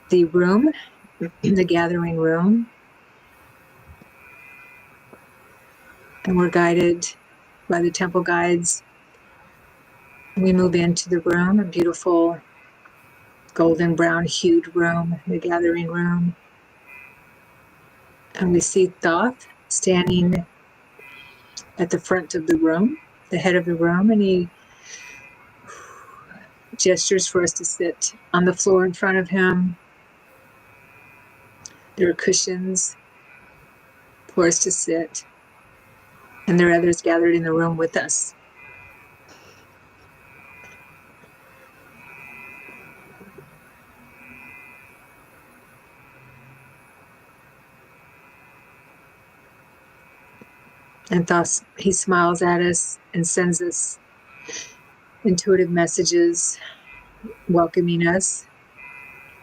the room, the gathering room. And we're guided by the temple guides. We move into the room, a beautiful golden brown hued room, the gathering room. And we see Thoth standing at the front of the room, the head of the room, and he gestures for us to sit on the floor in front of him. There are cushions for us to sit, and there are others gathered in the room with us. And thus he smiles at us and sends us intuitive messages welcoming us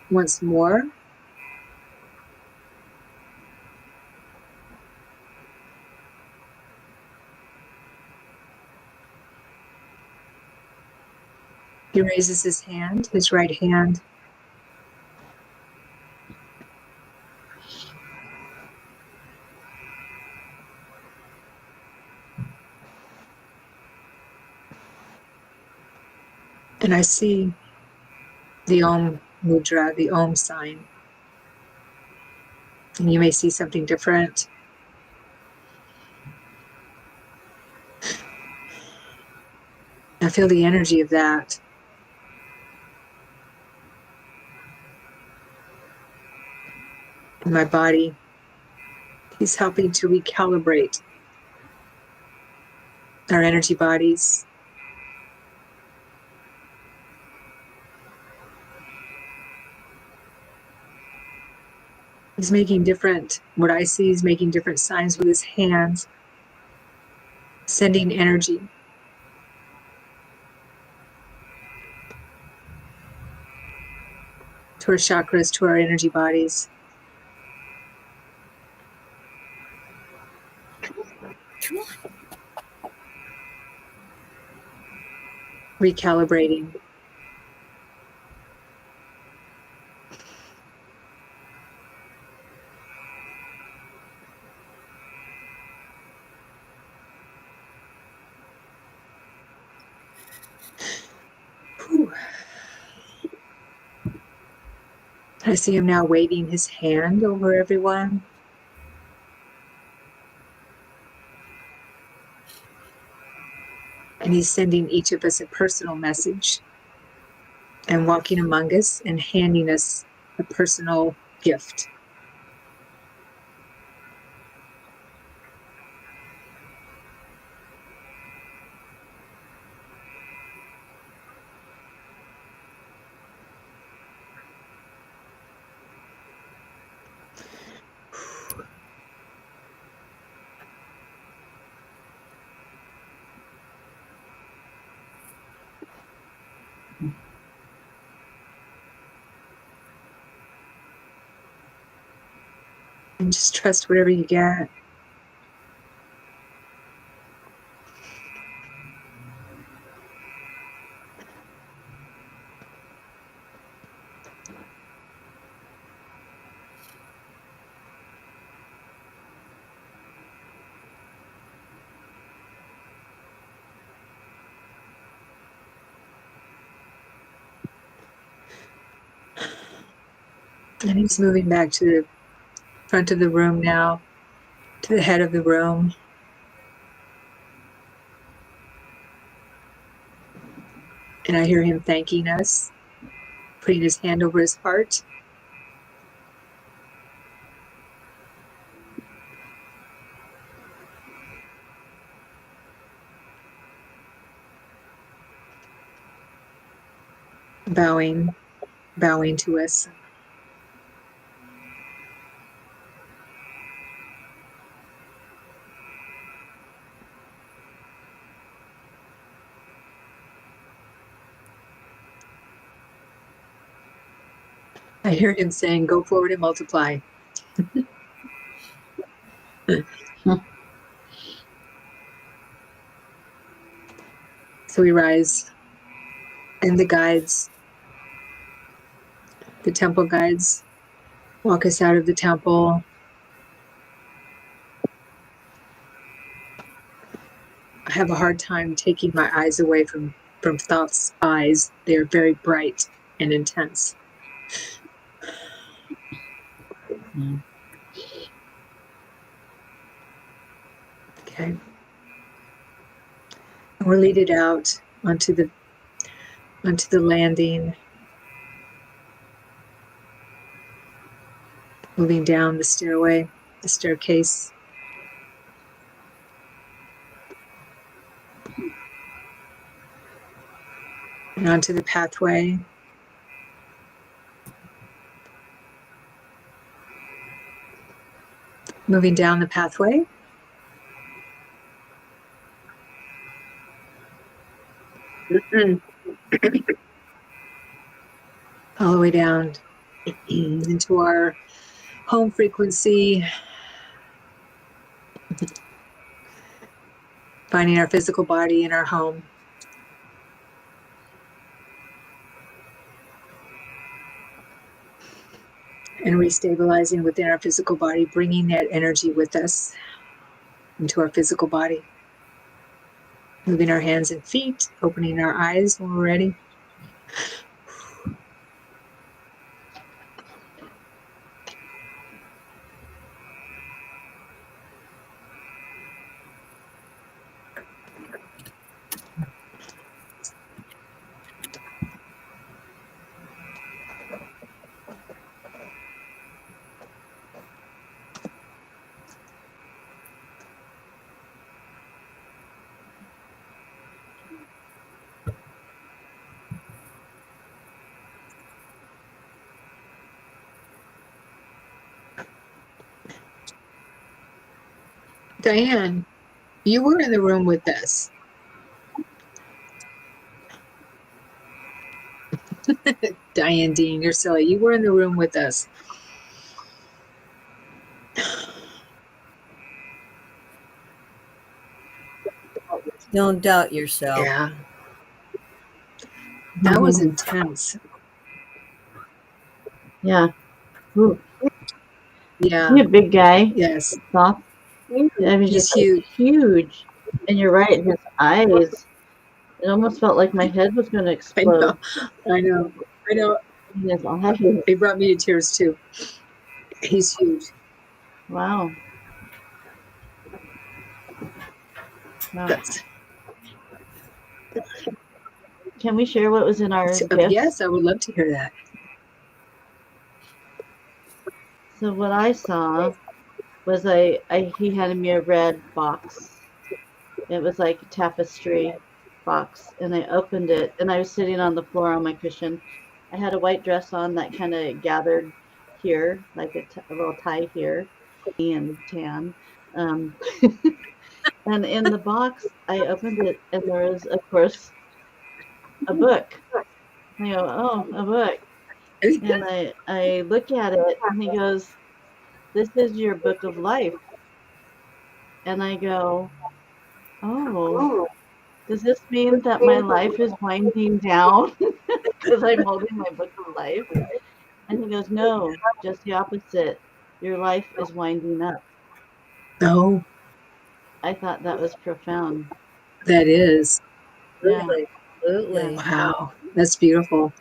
once more. He raises his hand, his right hand. And I see the Om Mudra, the Om sign. And you may see something different. I feel the energy of that. In my body. He's helping to recalibrate our energy bodies. He's making different, what I see is making different signs with his hands, sending energy. To our chakras, to our energy bodies. Come on. Recalibrating. Whew. I see him now waving his hand over everyone. And he's sending each of us a personal message and walking among us and handing us a personal gift. And just trust whatever you get. And he's moving back to the front of the room now, to the head of the room. And I hear him thanking us, putting his hand over his heart. Bowing to us. I hear him saying, go forward and multiply. So we rise, and the guides, the temple guides, walk us out of the temple. I have a hard time taking my eyes away from Thoth's eyes. They are very bright and intense. Okay. And we're leaded out onto the landing, moving down the stairway, the staircase. And onto the pathway. Moving down the pathway. All the way down into our home frequency. Finding our physical body in our home. And restabilizing within our physical body, bringing that energy with us into our physical body. Moving our hands and feet, opening our eyes when we're ready. Diane, you were in the room with us. Diane Dean, you're silly. You were in the room with us. Don't doubt yourself. Yeah. That was intense. Yeah. Ooh. Yeah. He's a big guy. Yes. Thoth. I mean, He's just huge. huge. And you're right, his eyes. It almost felt like my head was going to explode. I know. His eyes. It brought me to tears too. He's huge. Wow. Wow. That's, Can we share what was in our gifts? yes, I would love to hear that. So what I saw was he handed me a red box. It was like a tapestry box, and I opened it, and I was sitting on the floor on my cushion. I had a white dress on that kind of gathered here, like a little tie here, and tan. And in the box, I opened it, and there was, of course, a book. I go, oh, a book. And I look at it, and he goes, this is your book of life. And I go, oh, does this mean that my life is winding down because I'm holding my book of life? And he goes, no, just the opposite. Your life is winding up. No. I thought that was profound. That is. Yeah. Absolutely. Wow. That's beautiful.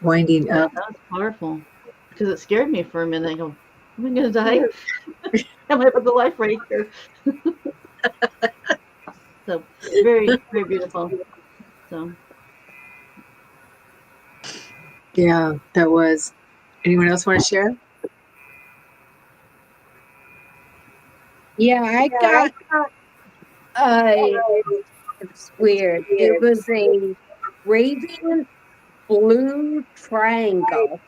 Winding up. That was powerful because it scared me for a minute. I go, am I going to die? Am I book of life right here? So very, very beautiful. So. Yeah, that was. Anyone else want to share? Yeah, I got it's weird. It was a radiant blue triangle.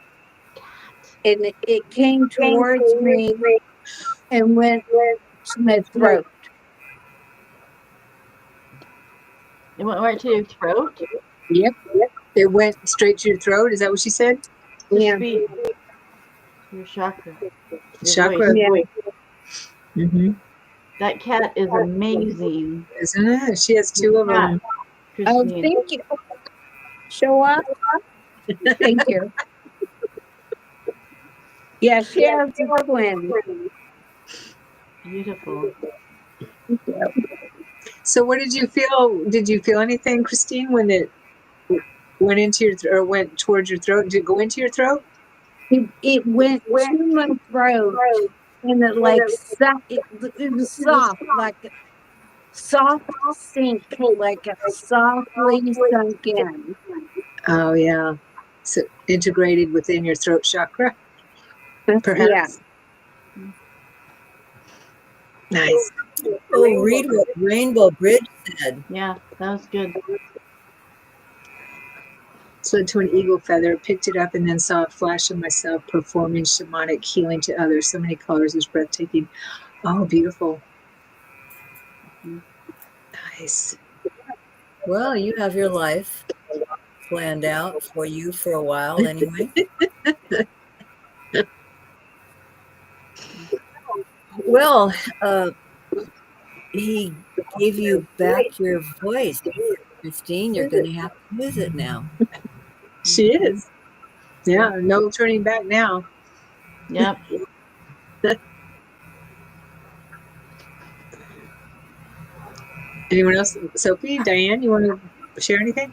And it came towards me and went to my throat. It went right to your throat? Yep. It went straight to your throat. Is that what she said? Yeah. Your chakra. Your Chakra. voice. Yeah. Hmm. That cat is amazing. Isn't it? She has two of them. Oh, Christine. thank you. Show up. Thank you. Yeah, she has a twin. Beautiful. So what did you feel? Did you feel anything, Christine, when it went into your or went towards your throat? Did it go into your throat? It went to my throat and it it was soft, like soft sink, like it softly sunk in. Oh yeah. So integrated within your throat chakra, Yeah. perhaps. Nice. Oh, read what Rainbow Bridge said. Yeah, that was good. Slid to an eagle feather, picked it up, and then saw a flash of myself performing shamanic healing to others. So many colors, it was breathtaking. Oh, beautiful. Nice. Well, you have your life planned out for you for a while anyway. Well, he gave you back your voice, Christine. You're going to have to use it now. She is. Yeah, no turning back now. Yep. Anyone else? Sophie, Diane, you want to share anything?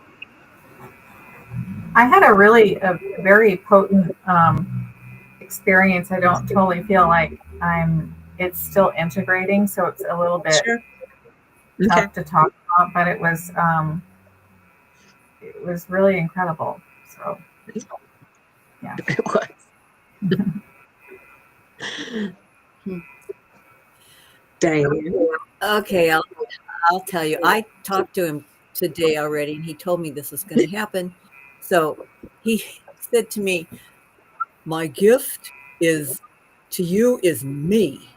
I had a very potent experience. I don't totally feel like it's still integrating, so it's a little bit Sure. Okay. tough to talk about, but it was really incredible. So yeah. It was. Diane. Okay, I'll tell you. I talked to him today already, and he told me this was going to happen. So he said to me, "My gift is to you is me."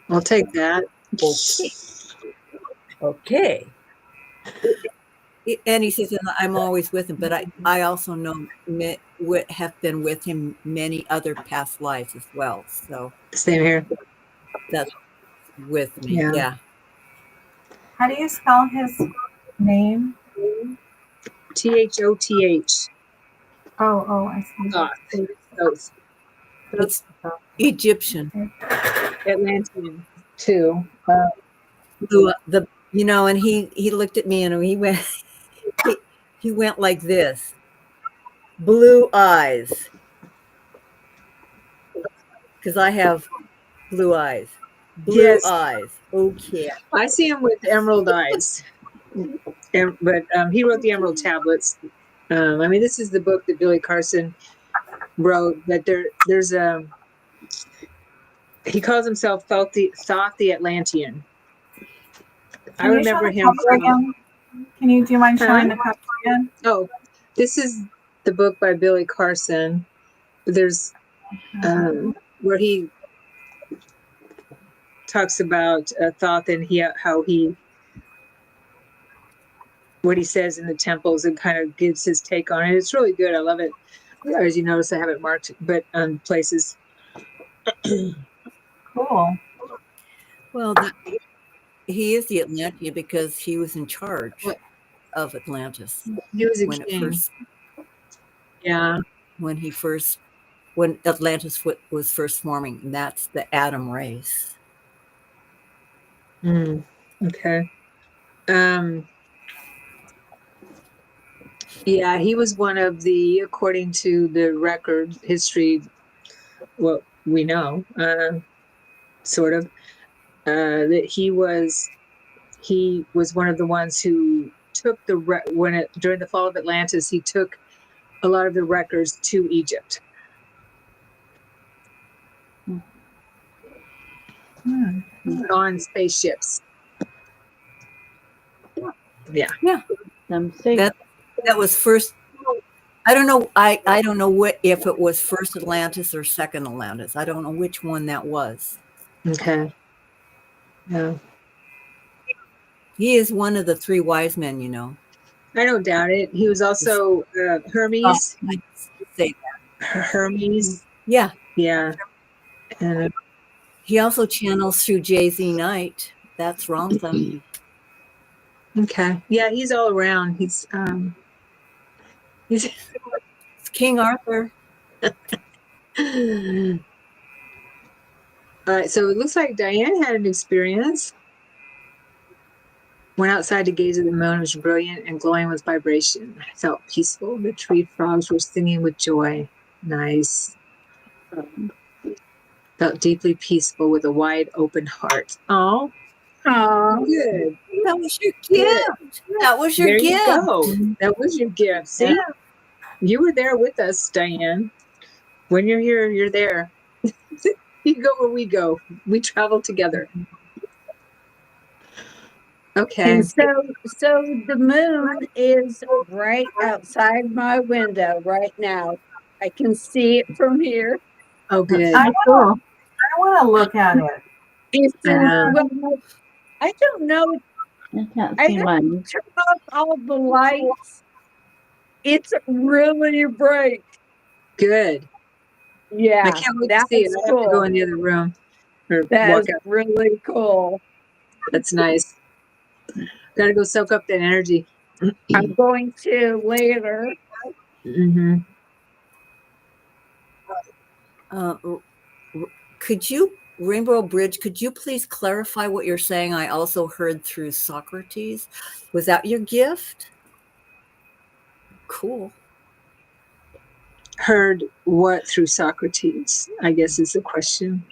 I'll take that. Okay. Okay. And he says, and I'm always with him, but I also know have been with him many other past lives as well. So Same here. that's with me. Yeah. Yeah. How do you spell his name? Thoth. Oh, I see. Thoth. It's Egyptian. Atlantean too. And he looked at me and he went like this. Blue eyes. Because I have blue eyes. Blue eyes. Okay. I see him with emerald eyes. But he wrote the Emerald Tablets. This is the book that Billy Carson wrote. But there's he calls himself Thoth the Atlantean. I remember him from. Do you mind showing the cover again? Oh, this is the book by Billy Carson. There's where he talks about Thoth and what he says in the temples and kind of gives his take on it. It's really good. I love it. As you notice, I have it marked, but places. Cool. Well, he is the Atlantean because he was in charge of Atlantis. He was a when king. it first, yeah. When Atlantis was first forming, and that's the Adam race. Okay. Yeah, he was one of the, according to the record history, what we know, sort of, that he was one of the ones who took during the fall of Atlantis, he took a lot of the records to Egypt. On spaceships. Yeah. That was first. I don't know. I don't know if it was first Atlantis or second Atlantis. I don't know which one that was. Okay. Yeah. He is one of the three wise men, you know. I don't doubt it. He was also Hermes. I say Hermes Yeah. Yeah. And He also channels through Jay-Z Knight. That's Ramtha. okay. Yeah, he's all around. He's It's King Arthur. all right, so it looks like Diane had an experience. Went outside to gaze at the moon. It was brilliant and glowing with vibration. I felt peaceful. The tree frogs were singing with joy. Nice. Felt deeply peaceful with a wide open heart. Oh, Aw. good. That was your Good. gift. That was your There you gift. go. That was your gift. See? Yeah. You were there with us, Diane. When you're here, you're there. You go where we go. We travel together. Okay. And so the moon is right outside my window right now. I can see it from here. Oh, good. I Cool. want to look at it. It's Uh-huh. well, I don't know. I can't I see have mine. to turn off all the lights. It's really bright. Good. I Yeah, can't wait to see it. that's I have to go cool. in the other room or That walk is out. really cool. That's nice. Got to go soak up that energy. I'm going to later. Mm-hmm. Could you, Rainbow Bridge, could you please clarify what you're saying? I also heard through Socrates. Was that your gift? Cool. Heard what through Socrates, I guess is the question.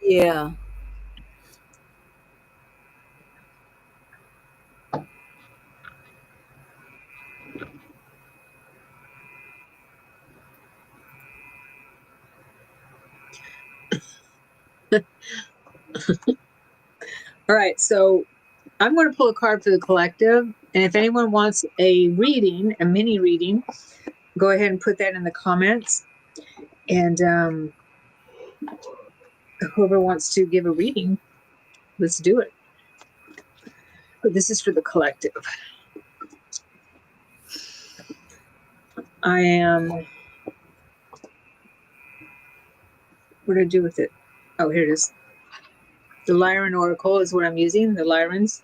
Yeah. All right, so I'm going to pull a card for the collective. And if anyone wants a reading, a mini reading, go ahead and put that in the comments. And whoever wants to give a reading, let's do it. But this is for the collective. I am. What did I do with it? Oh, here it is. The Lyran Oracle is what I'm using, the Lyrans.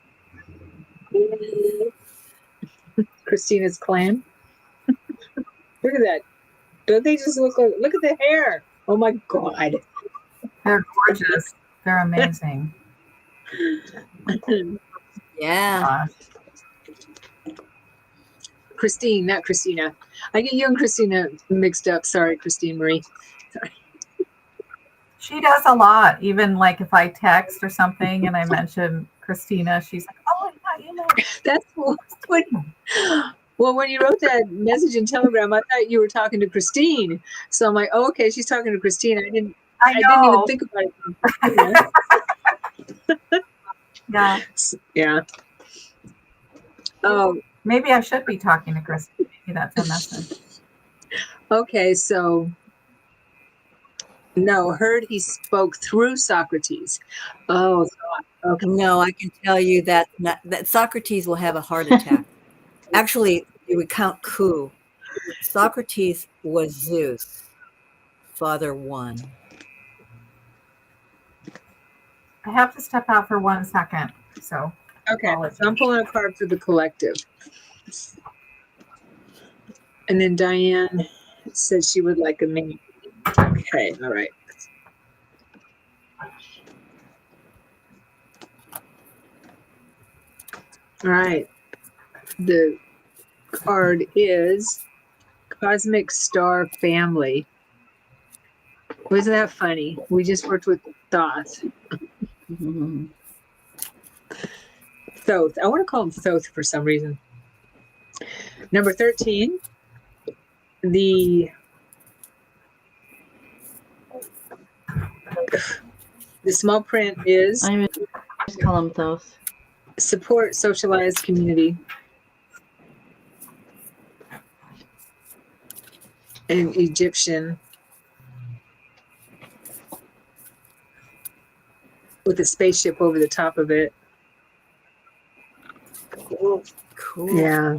Christina's clan. Look at that. Don't they just look like, look at the hair. Oh my God. They're gorgeous. They're amazing. Yeah. Christine, not Christina. I get you and Christina mixed up. Sorry, Christine Marie. She does a lot. Even like if I text or something and I mention Christina, she's like, "Oh, I thought you know." That's what. Well, when you wrote that message in Telegram, I thought you were talking to Christine. So I'm like, oh, okay, she's talking to Christine. I didn't even think about it. Yeah. Yeah. Oh, Maybe I should be talking to Christine. Maybe that's a message. okay. So, no, heard he spoke through Socrates. Oh, okay. No, I can tell you that Socrates will have a heart attack. Actually, it would count coup. Socrates was Zeus, father one. I have to step out for 1 second. So Okay. So I'm pulling a card for the collective. And then Diane said she would like a mini. Okay. All right. All right. The card is Cosmic Star Family. Wasn't that funny? We just worked with Thoth. Thoth. I want to call him Thoth for some reason. Number 13. The small print is I would just call them Thoth. support socialized community. And Egyptian with a spaceship over the top of it. Cool. Yeah.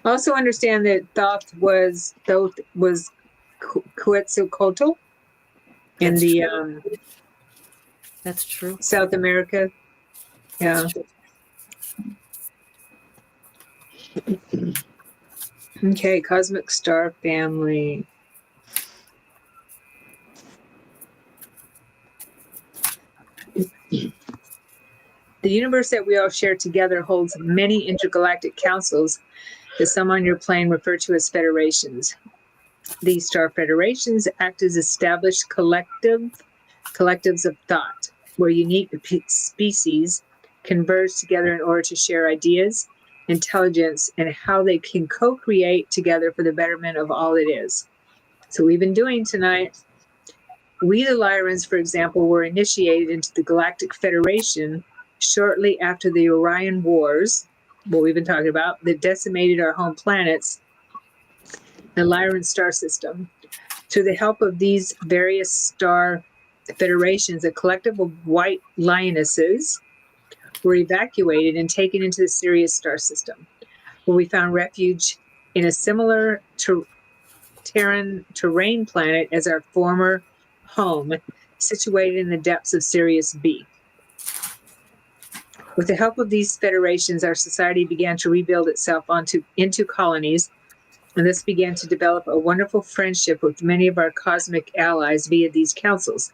Also understand that Thoth was Quetzalcoatl in That's the true. That's true. South America. Yeah. That's true. Okay, cosmic star family. The universe that we all share together holds many intergalactic councils that some on your plane refer to as federations. These star federations act as established collectives of thought, where unique species converge together in order to share ideas, intelligence, and how they can co-create together for the betterment of all it is. So we've been doing tonight, we the Lyrans, for example, were initiated into the Galactic Federation shortly after the Orion Wars, what we've been talking about, that decimated our home planets, the Lyran star system. Through the help of these various star federations, a collective of white lionesses were evacuated and taken into the Sirius star system, where we found refuge in a similar terrain planet as our former home, situated in the depths of Sirius B. With the help of these federations, our society began to rebuild itself into colonies, and this began to develop a wonderful friendship with many of our cosmic allies via these councils.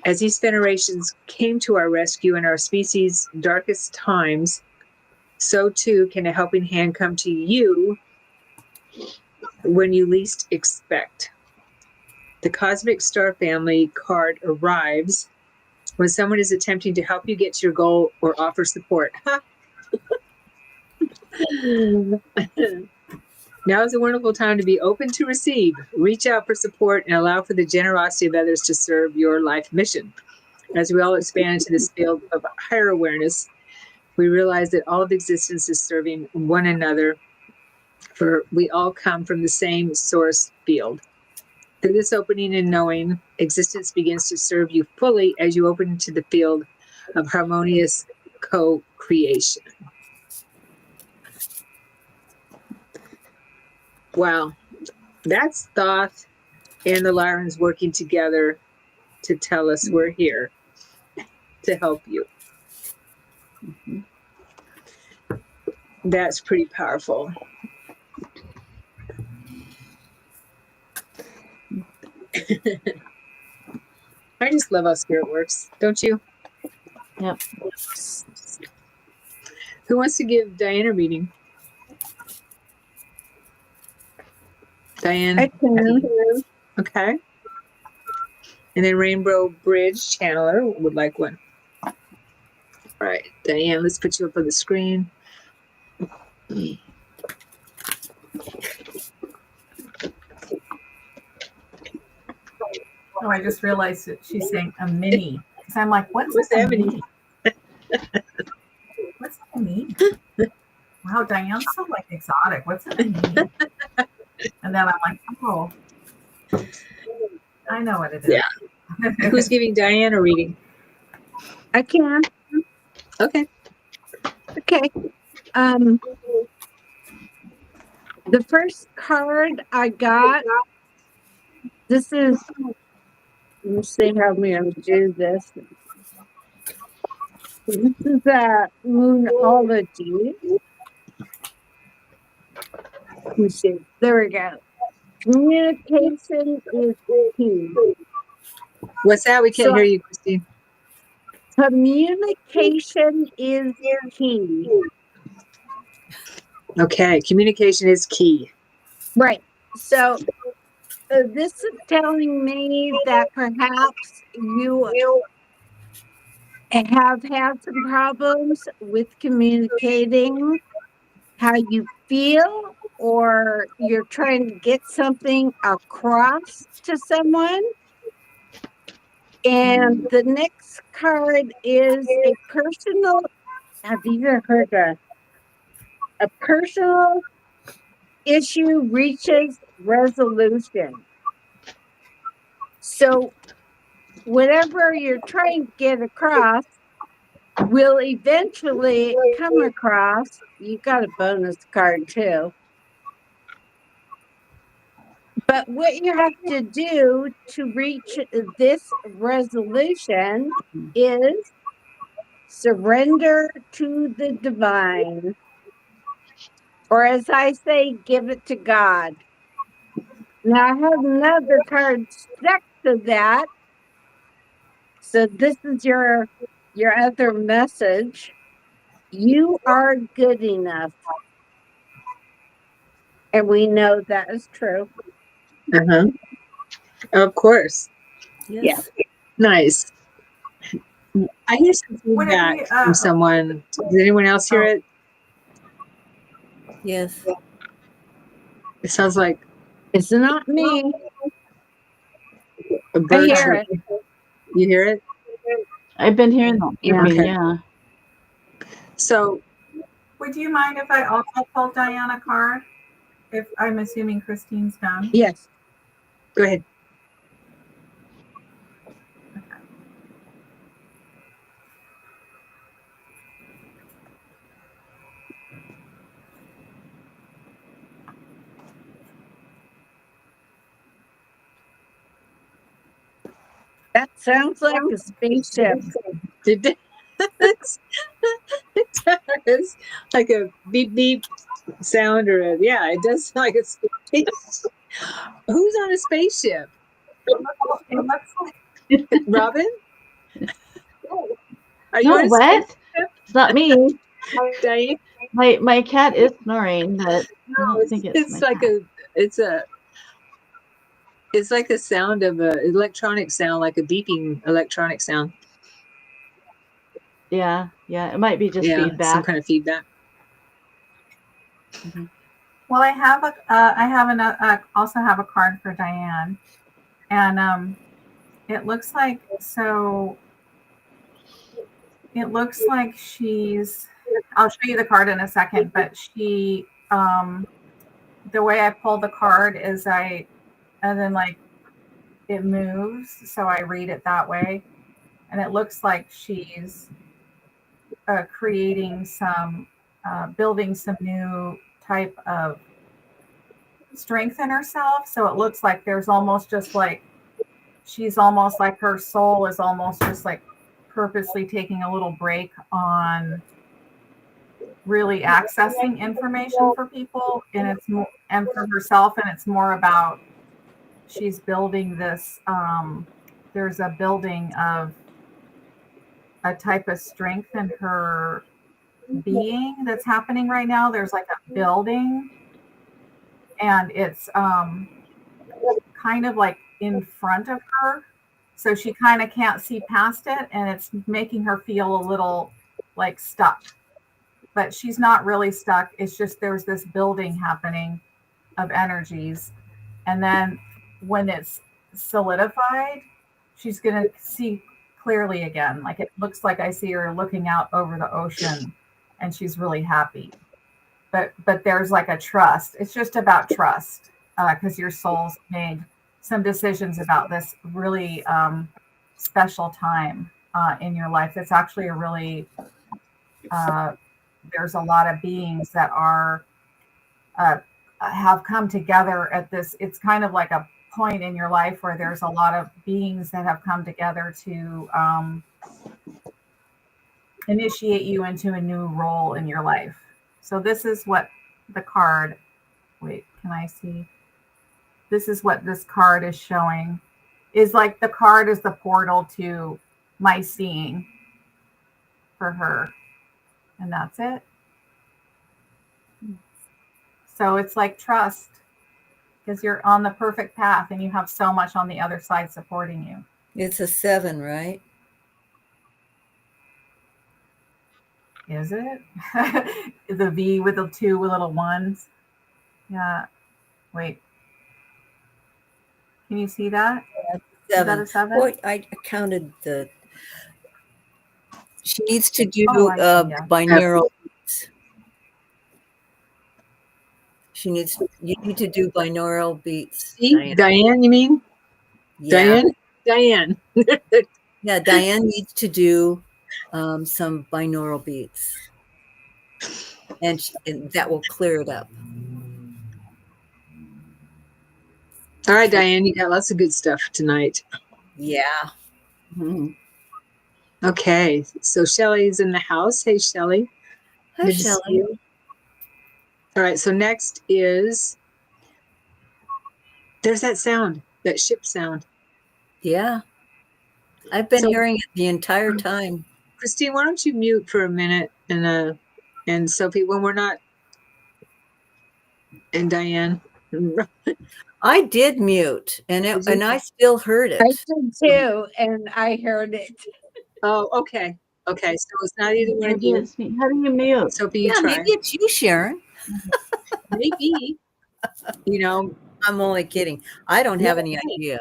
As these federations came to our rescue in our species' darkest times, so too can a helping hand come to you when you least expect. The Cosmic Star Family card arrives when someone is attempting to help you get to your goal or offer support. Now is a wonderful time to be open to receive. Reach out for support and allow for the generosity of others to serve your life mission. As we all expand into this field of higher awareness, we realize that all of existence is serving one another, for we all come from the same source field. Through this opening and knowing, existence begins to serve you fully as you open into the field of harmonious co-creation. Wow, that's Thoth and the Lyrans working together to tell us we're here to help you. That's pretty powerful. I just love how spirit works, don't you? Yep. Who wants to give Diane a reading? Diane? I can. Okay. And then Rainbow Bridge Channeler would like one. All right, Diane, let's put you up on the screen. Oh, I just realized that she's saying a mini. So I'm like, what's What's a that mini? What's a mini? Wow, Diane's so like exotic. What's a mini? And then I'm like, oh, I know what it is. Yeah. Who's giving Diane a reading? I can. Okay. Okay. The first card I got, this is, let's see how I'm going to do this. This is a moonology. Let me see. There we go. Communication is key. What's that? We can't So- hear you, Christine. Communication is key. Okay, communication is key. Right. So this is telling me that perhaps you have had some problems with communicating how you feel, or you're trying to get something across to someone. And the next card is a personal, have you ever heard a personal issue reaches resolution. So whatever you're trying to get across will eventually come across. You got a bonus card too. But what you have to do to reach this resolution is surrender to the divine. Or as I say, give it to God. Now I have another card stuck to that. So this is your other message. You are good enough. And we know that is true. Uh-huh. Of course. Yes. Nice. I hear some Would it feedback be, from someone. Does anyone else hear Oh. it? Yes. It sounds like It's not me. a I bird. hear it. You hear it? I've been hearing that. Yeah. Okay. Yeah. So would you mind if I also pulled Diane a card? If I'm assuming Christine's done. Yes. go ahead. That sounds like a spaceship. It does like a beep beep sound, or it does sound like a space. Who's on a spaceship? It looks like Robin? Are you No, on a what? spaceship? It's not me. Diane? My cat is snoring, but I No, don't think it's it's my like cat. it's like a sound of a electronic sound, like a beeping electronic sound. Yeah, it might be just Some feedback. kind of feedback. well, I have also have a card for Diane, and it looks like It looks like she's. I'll show you the card in a second, but she. The way I pull the card is and then like it moves, so I read it that way, and it looks like she's creating building some new type of strength in herself. So it looks like there's almost just like she's almost like her soul is almost just like purposely taking a little break on really accessing information for people, and it's more and for herself, and it's more about she's building this there's a building of a type of strength in her being that's happening right now. There's like a building, and it's kind of like in front of her, so she kind of can't see past it, and it's making her feel a little like stuck, but she's not really stuck. It's just there's this building happening of energies, and then when it's solidified, she's going to see clearly again. Like it looks like I see her looking out over the ocean, and she's really happy. But there's like a trust. It's just about trust, because your soul's made some decisions about this really special time in your life. It's actually a really there's a lot of beings that are have come together at this. It's kind of like a point in your life where there's a lot of beings that have come together to initiate you into a new role in your life. So this is what the card, wait, can I see? This is what this card is showing, is like the card is the portal to my seeing for her. And that's it. So it's like trust, because you're on the perfect path and you have so much on the other side supporting you. It's a 7, right? Is it? The V with the 2 little ones. Yeah. Wait. Can you see that? Is that 7. a 7? Boy, I counted the. She needs to do Oh, I see, yeah. binaural beats. You need to do binaural beats. See, Diane, you mean? Yeah. Diane? Diane. Yeah, Diane needs to do some binaural beats, and that will clear it up. All right, Diane, you got lots of good stuff tonight. Yeah. Mhm. Okay, so Shelly's in the house. Hey, Shelly. Hi, Good to see Shelley. you. All right, so next is, there's that sound, that ship sound. Yeah, I've been So, hearing it the entire time. Christine, why don't you mute for a minute, and Sophie, when we're not, and Diane. I did mute, and Did you? and I still heard I it. did too, and I heard it. Oh, okay. Okay, so it's not either one of Maybe you. it's me. How do you mute? Sophie, you Yeah, try. maybe it's you, Sharon. Maybe, you know, I'm only kidding. I don't have any idea.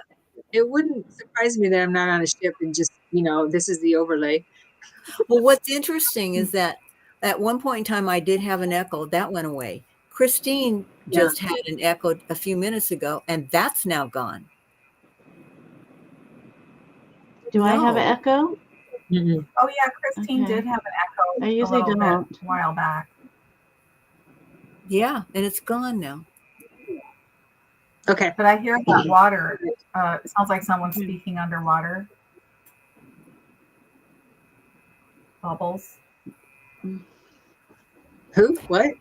it wouldn't surprise me that I'm not on a ship and just, this is the overlay. Well, what's interesting is that at one point in time, I did have an echo. That went away. Christine Yeah. just had an echo a few minutes ago, and that's now gone. Do I have an No. echo? Mm-mm. Oh yeah, Christine Okay. did have an echo I usually a little don't. bit a while back. Yeah, and it's gone now. Okay. But I hear that water. It sounds like someone's speaking underwater. Bubbles. Who? What?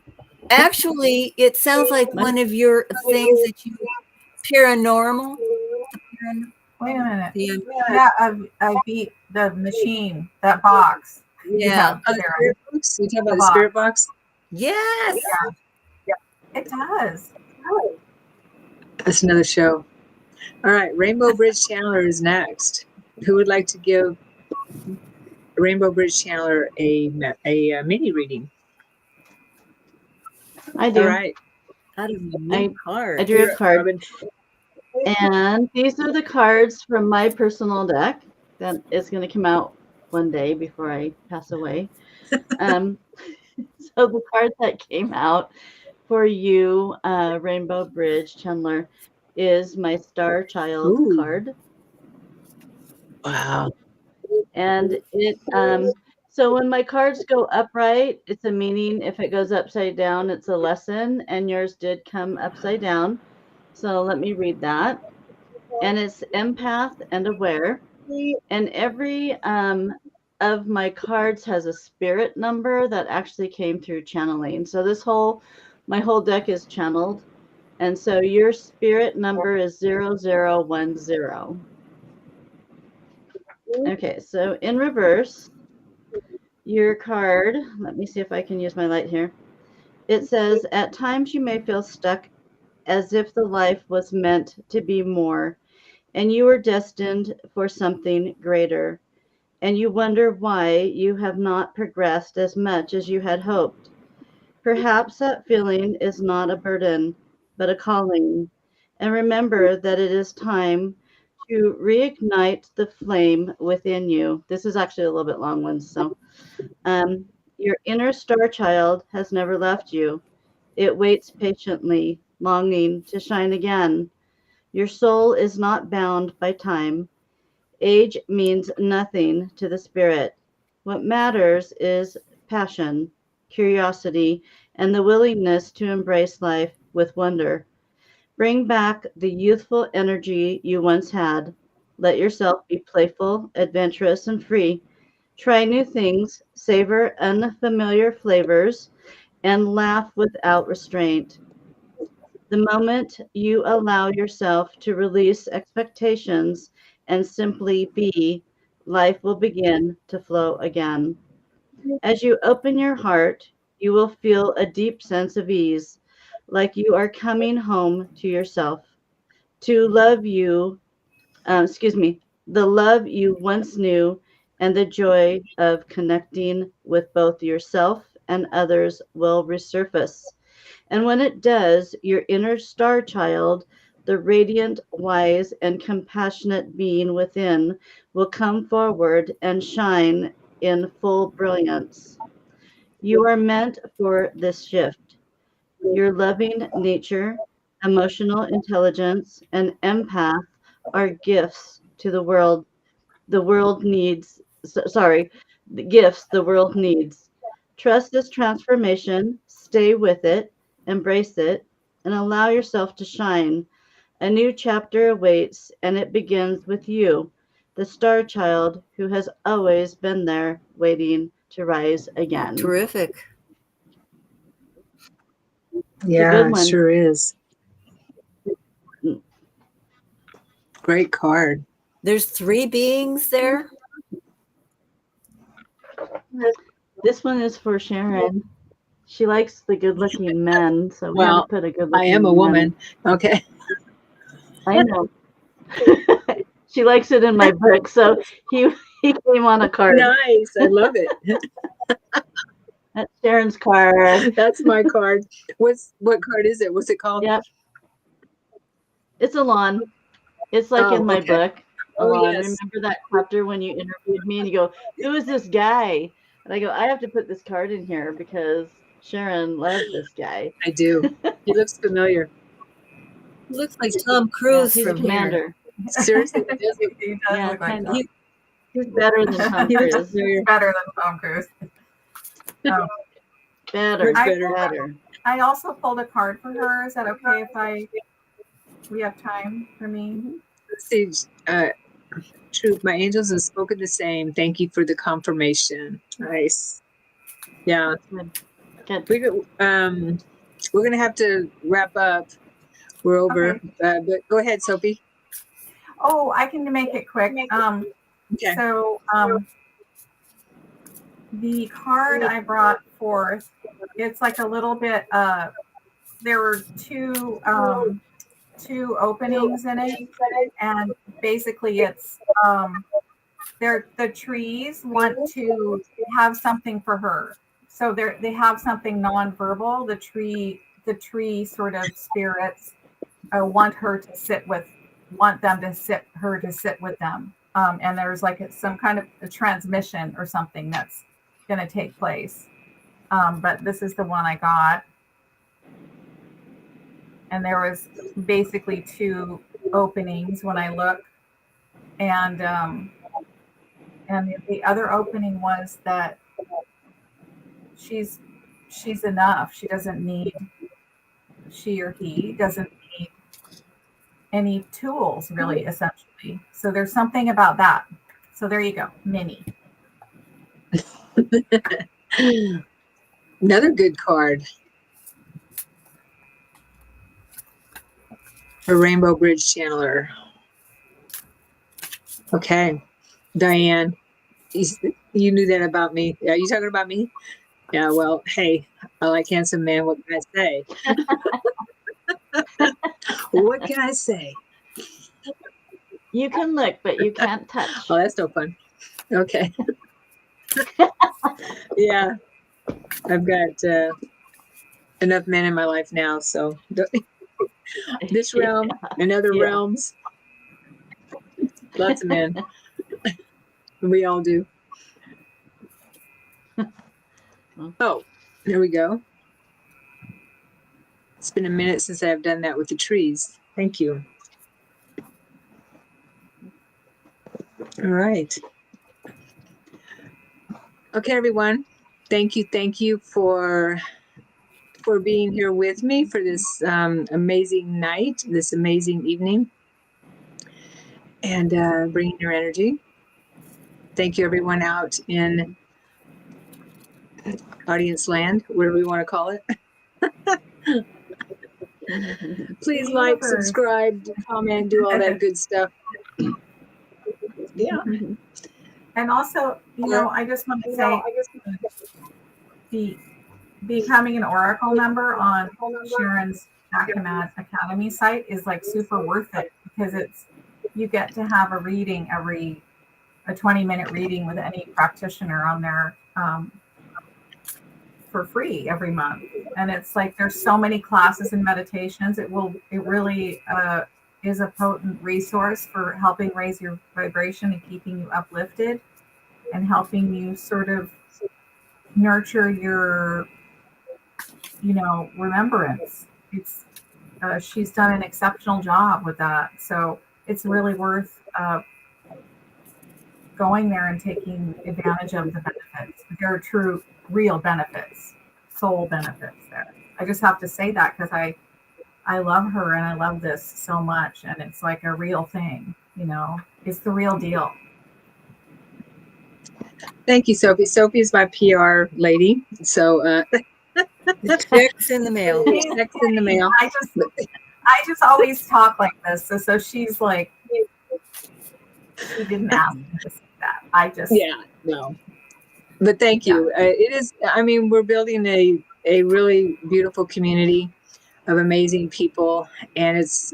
Actually, it sounds like one of your things that you paranormal. Wait a minute. Yeah, Yeah, I beat the machine, that box. yeah. Oh, the Sharon. spirit box? You talking about The the box. spirit box? Yes. It does. That's another show. All right, Rainbow Bridge Channeler is next. Who would like to give Rainbow Bridge Channeler a mini reading? I do. All right. Out of the new card. I drew You're a up, card. Robin. And these are the cards from my personal deck that is going to come out one day before I pass away. So the card that came out for you, Rainbow Bridge Chandler, is my Star Child Ooh. card. Wow. And it so when my cards go upright, it's a meaning. If it goes upside down, it's a lesson. And yours did come upside down. So let me read that. And it's empath and aware. And every of my cards has a spirit number that actually came through channeling. So my whole deck is channeled. And so your spirit number is 0010. Okay, so in reverse, your card, let me see if I can use my light here. It says, at times you may feel stuck as if the life was meant to be more, and you were destined for something greater, and you wonder why you have not progressed as much as you had hoped. Perhaps that feeling is not a burden, but a calling. And remember that it is time to reignite the flame within you. This is actually a little bit long one, so your inner star child has never left you. It waits patiently, longing to shine again. Your soul is not bound by time. Age means nothing to the spirit. What matters is passion, curiosity, and the willingness to embrace life with wonder. Bring back the youthful energy you once had. Let yourself be playful, adventurous, and free. Try new things, savor unfamiliar flavors, and laugh without restraint. The moment you allow yourself to release expectations and simply be, life will begin to flow again. As you open your heart, you will feel a deep sense of ease, like you are coming home to yourself. To love you, the love you once knew, and the joy of connecting with both yourself and others will resurface. And when it does, your inner star child, the radiant, wise, and compassionate being within, will come forward and shine in full brilliance. You are meant for this shift. Your loving nature, emotional intelligence, and empath are gifts to the world. The world needs, sorry, the gifts the world needs. Trust this transformation, stay with it, embrace it, and allow yourself to shine. A new chapter awaits, and it begins with you, the star child who has always been there waiting to rise again. Terrific. Yeah, good it one. sure is. Great card. There's 3 beings there. This one is for Sharon. She likes the good-looking men, so we had Well, to put a good-looking I am a man. woman. Okay. I know. She likes it in my book, so he came on a card. Nice. I love it. That's Sharon's card. That's my card. What card is it? What's it called? Yep. It's Alon. It's like Oh, in my okay. book. Oh, Alon. yes. Remember that chapter when you interviewed me and you go, "Who is this guy?" And I go, "I have to put this card in here because Sharon loves this guy." I do. He looks familiar. Looks like Tom Yeah, Cruise he's a from here. commander. Seriously, does he? He does Yeah, look like kind of. Tom. He's better than Tom He looks Cruise. familiar. He's better than Tom Cruise. Oh, Better. Much better. Better. I also pulled a card for her. Is that okay if we have time for me? Let's see. Truth, my angels have spoken the same. Thank you for the confirmation. Nice. Yeah. Good. We're gonna have to wrap up. We're over. Okay. But go ahead, Sophie. Oh, I can make it quick. Okay. So the card I brought forth, it's like a little bit. There were two openings in it, and basically it's the trees want to have something for her. So they have something nonverbal. The tree sort of spirits want them to sit with them. And there's like some kind of a transmission or something that's going to take place. But this is the one I got. And there was basically 2 openings when I looked. And the other opening was that she's enough. She or he doesn't need any tools, really, essentially. So there's something about that. So there you go, Minnie. Another good card. A Rainbow Bridge Channeler. Okay. Diane, you knew that about me. Are you talking about me? Yeah, well, hey, I like handsome man. What can I say? What can I say? You can look, but you can't touch. Oh, that's no fun. Okay. Yeah. I've got enough men in my life now, so this realm and other realms, lots of men. We all do. Oh, there we go. It's been a minute since I've done that with the trees. Thank you. All right. Okay, everyone. Thank you for being here with me for this amazing night, this amazing evening, and bringing your energy. Thank you, everyone out in audience land, whatever we want to call it. Please like, subscribe, comment, do all that good stuff. Yeah. And also, I just want to say the becoming an Oracle member on Sharon's Academy site is like super worth it, because you get to have a reading a 20-minute reading with any practitioner on there for free every month. And it's like there's so many classes and meditations. It really is a potent resource for helping raise your vibration and keeping you uplifted and helping you sort of nurture your remembrance. She's done an exceptional job with that, so it's really worth going there and taking advantage of the benefits. There are true, real benefits, soul benefits there. I just have to say that because I love her and I love this so much, and it's like a real thing, you know. It's the real deal. Thank you, Sophie. Sophie is my PR lady. So The check's in the mail. check's in the mail. I just always talk like this, so she's like, she didn't ask me to say that. I just No. But thank you. It is. I mean, we're building a really beautiful community of amazing people, and it's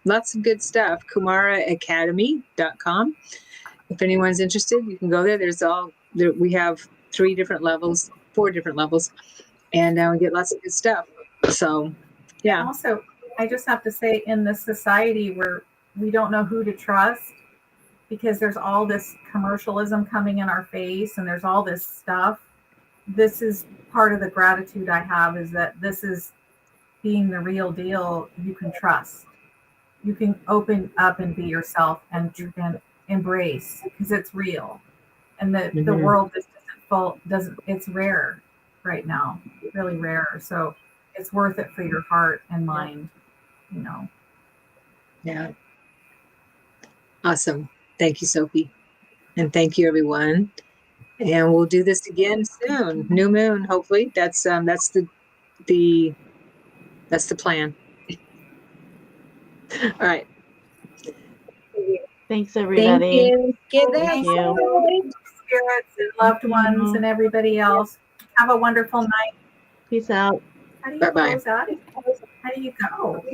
lots of good stuff. KumaraAcademy.com. If anyone's interested, you can go there. We have 4 different levels, and we get lots of good stuff. So, yeah. Also, I just have to say, in this society where we don't know who to trust because there's all this commercialism coming in our face and there's all this stuff, this is part of the gratitude I have, is that this is being the real deal. You can trust. You can open up and be yourself and embrace, because it's real. And the world just doesn't, it's rare right now, really rare. So it's worth it for your heart and mind, you know. Yeah. Awesome. Thank you, Sophie. And thank you, everyone. And we'll do this again soon. New moon, hopefully. That's the plan. All right. Thanks, Thank everybody. you. Give Thank us you. Spirits and loved ones and everybody else. Have a wonderful night. Peace out. How do you Bye-bye. close out? How do you go?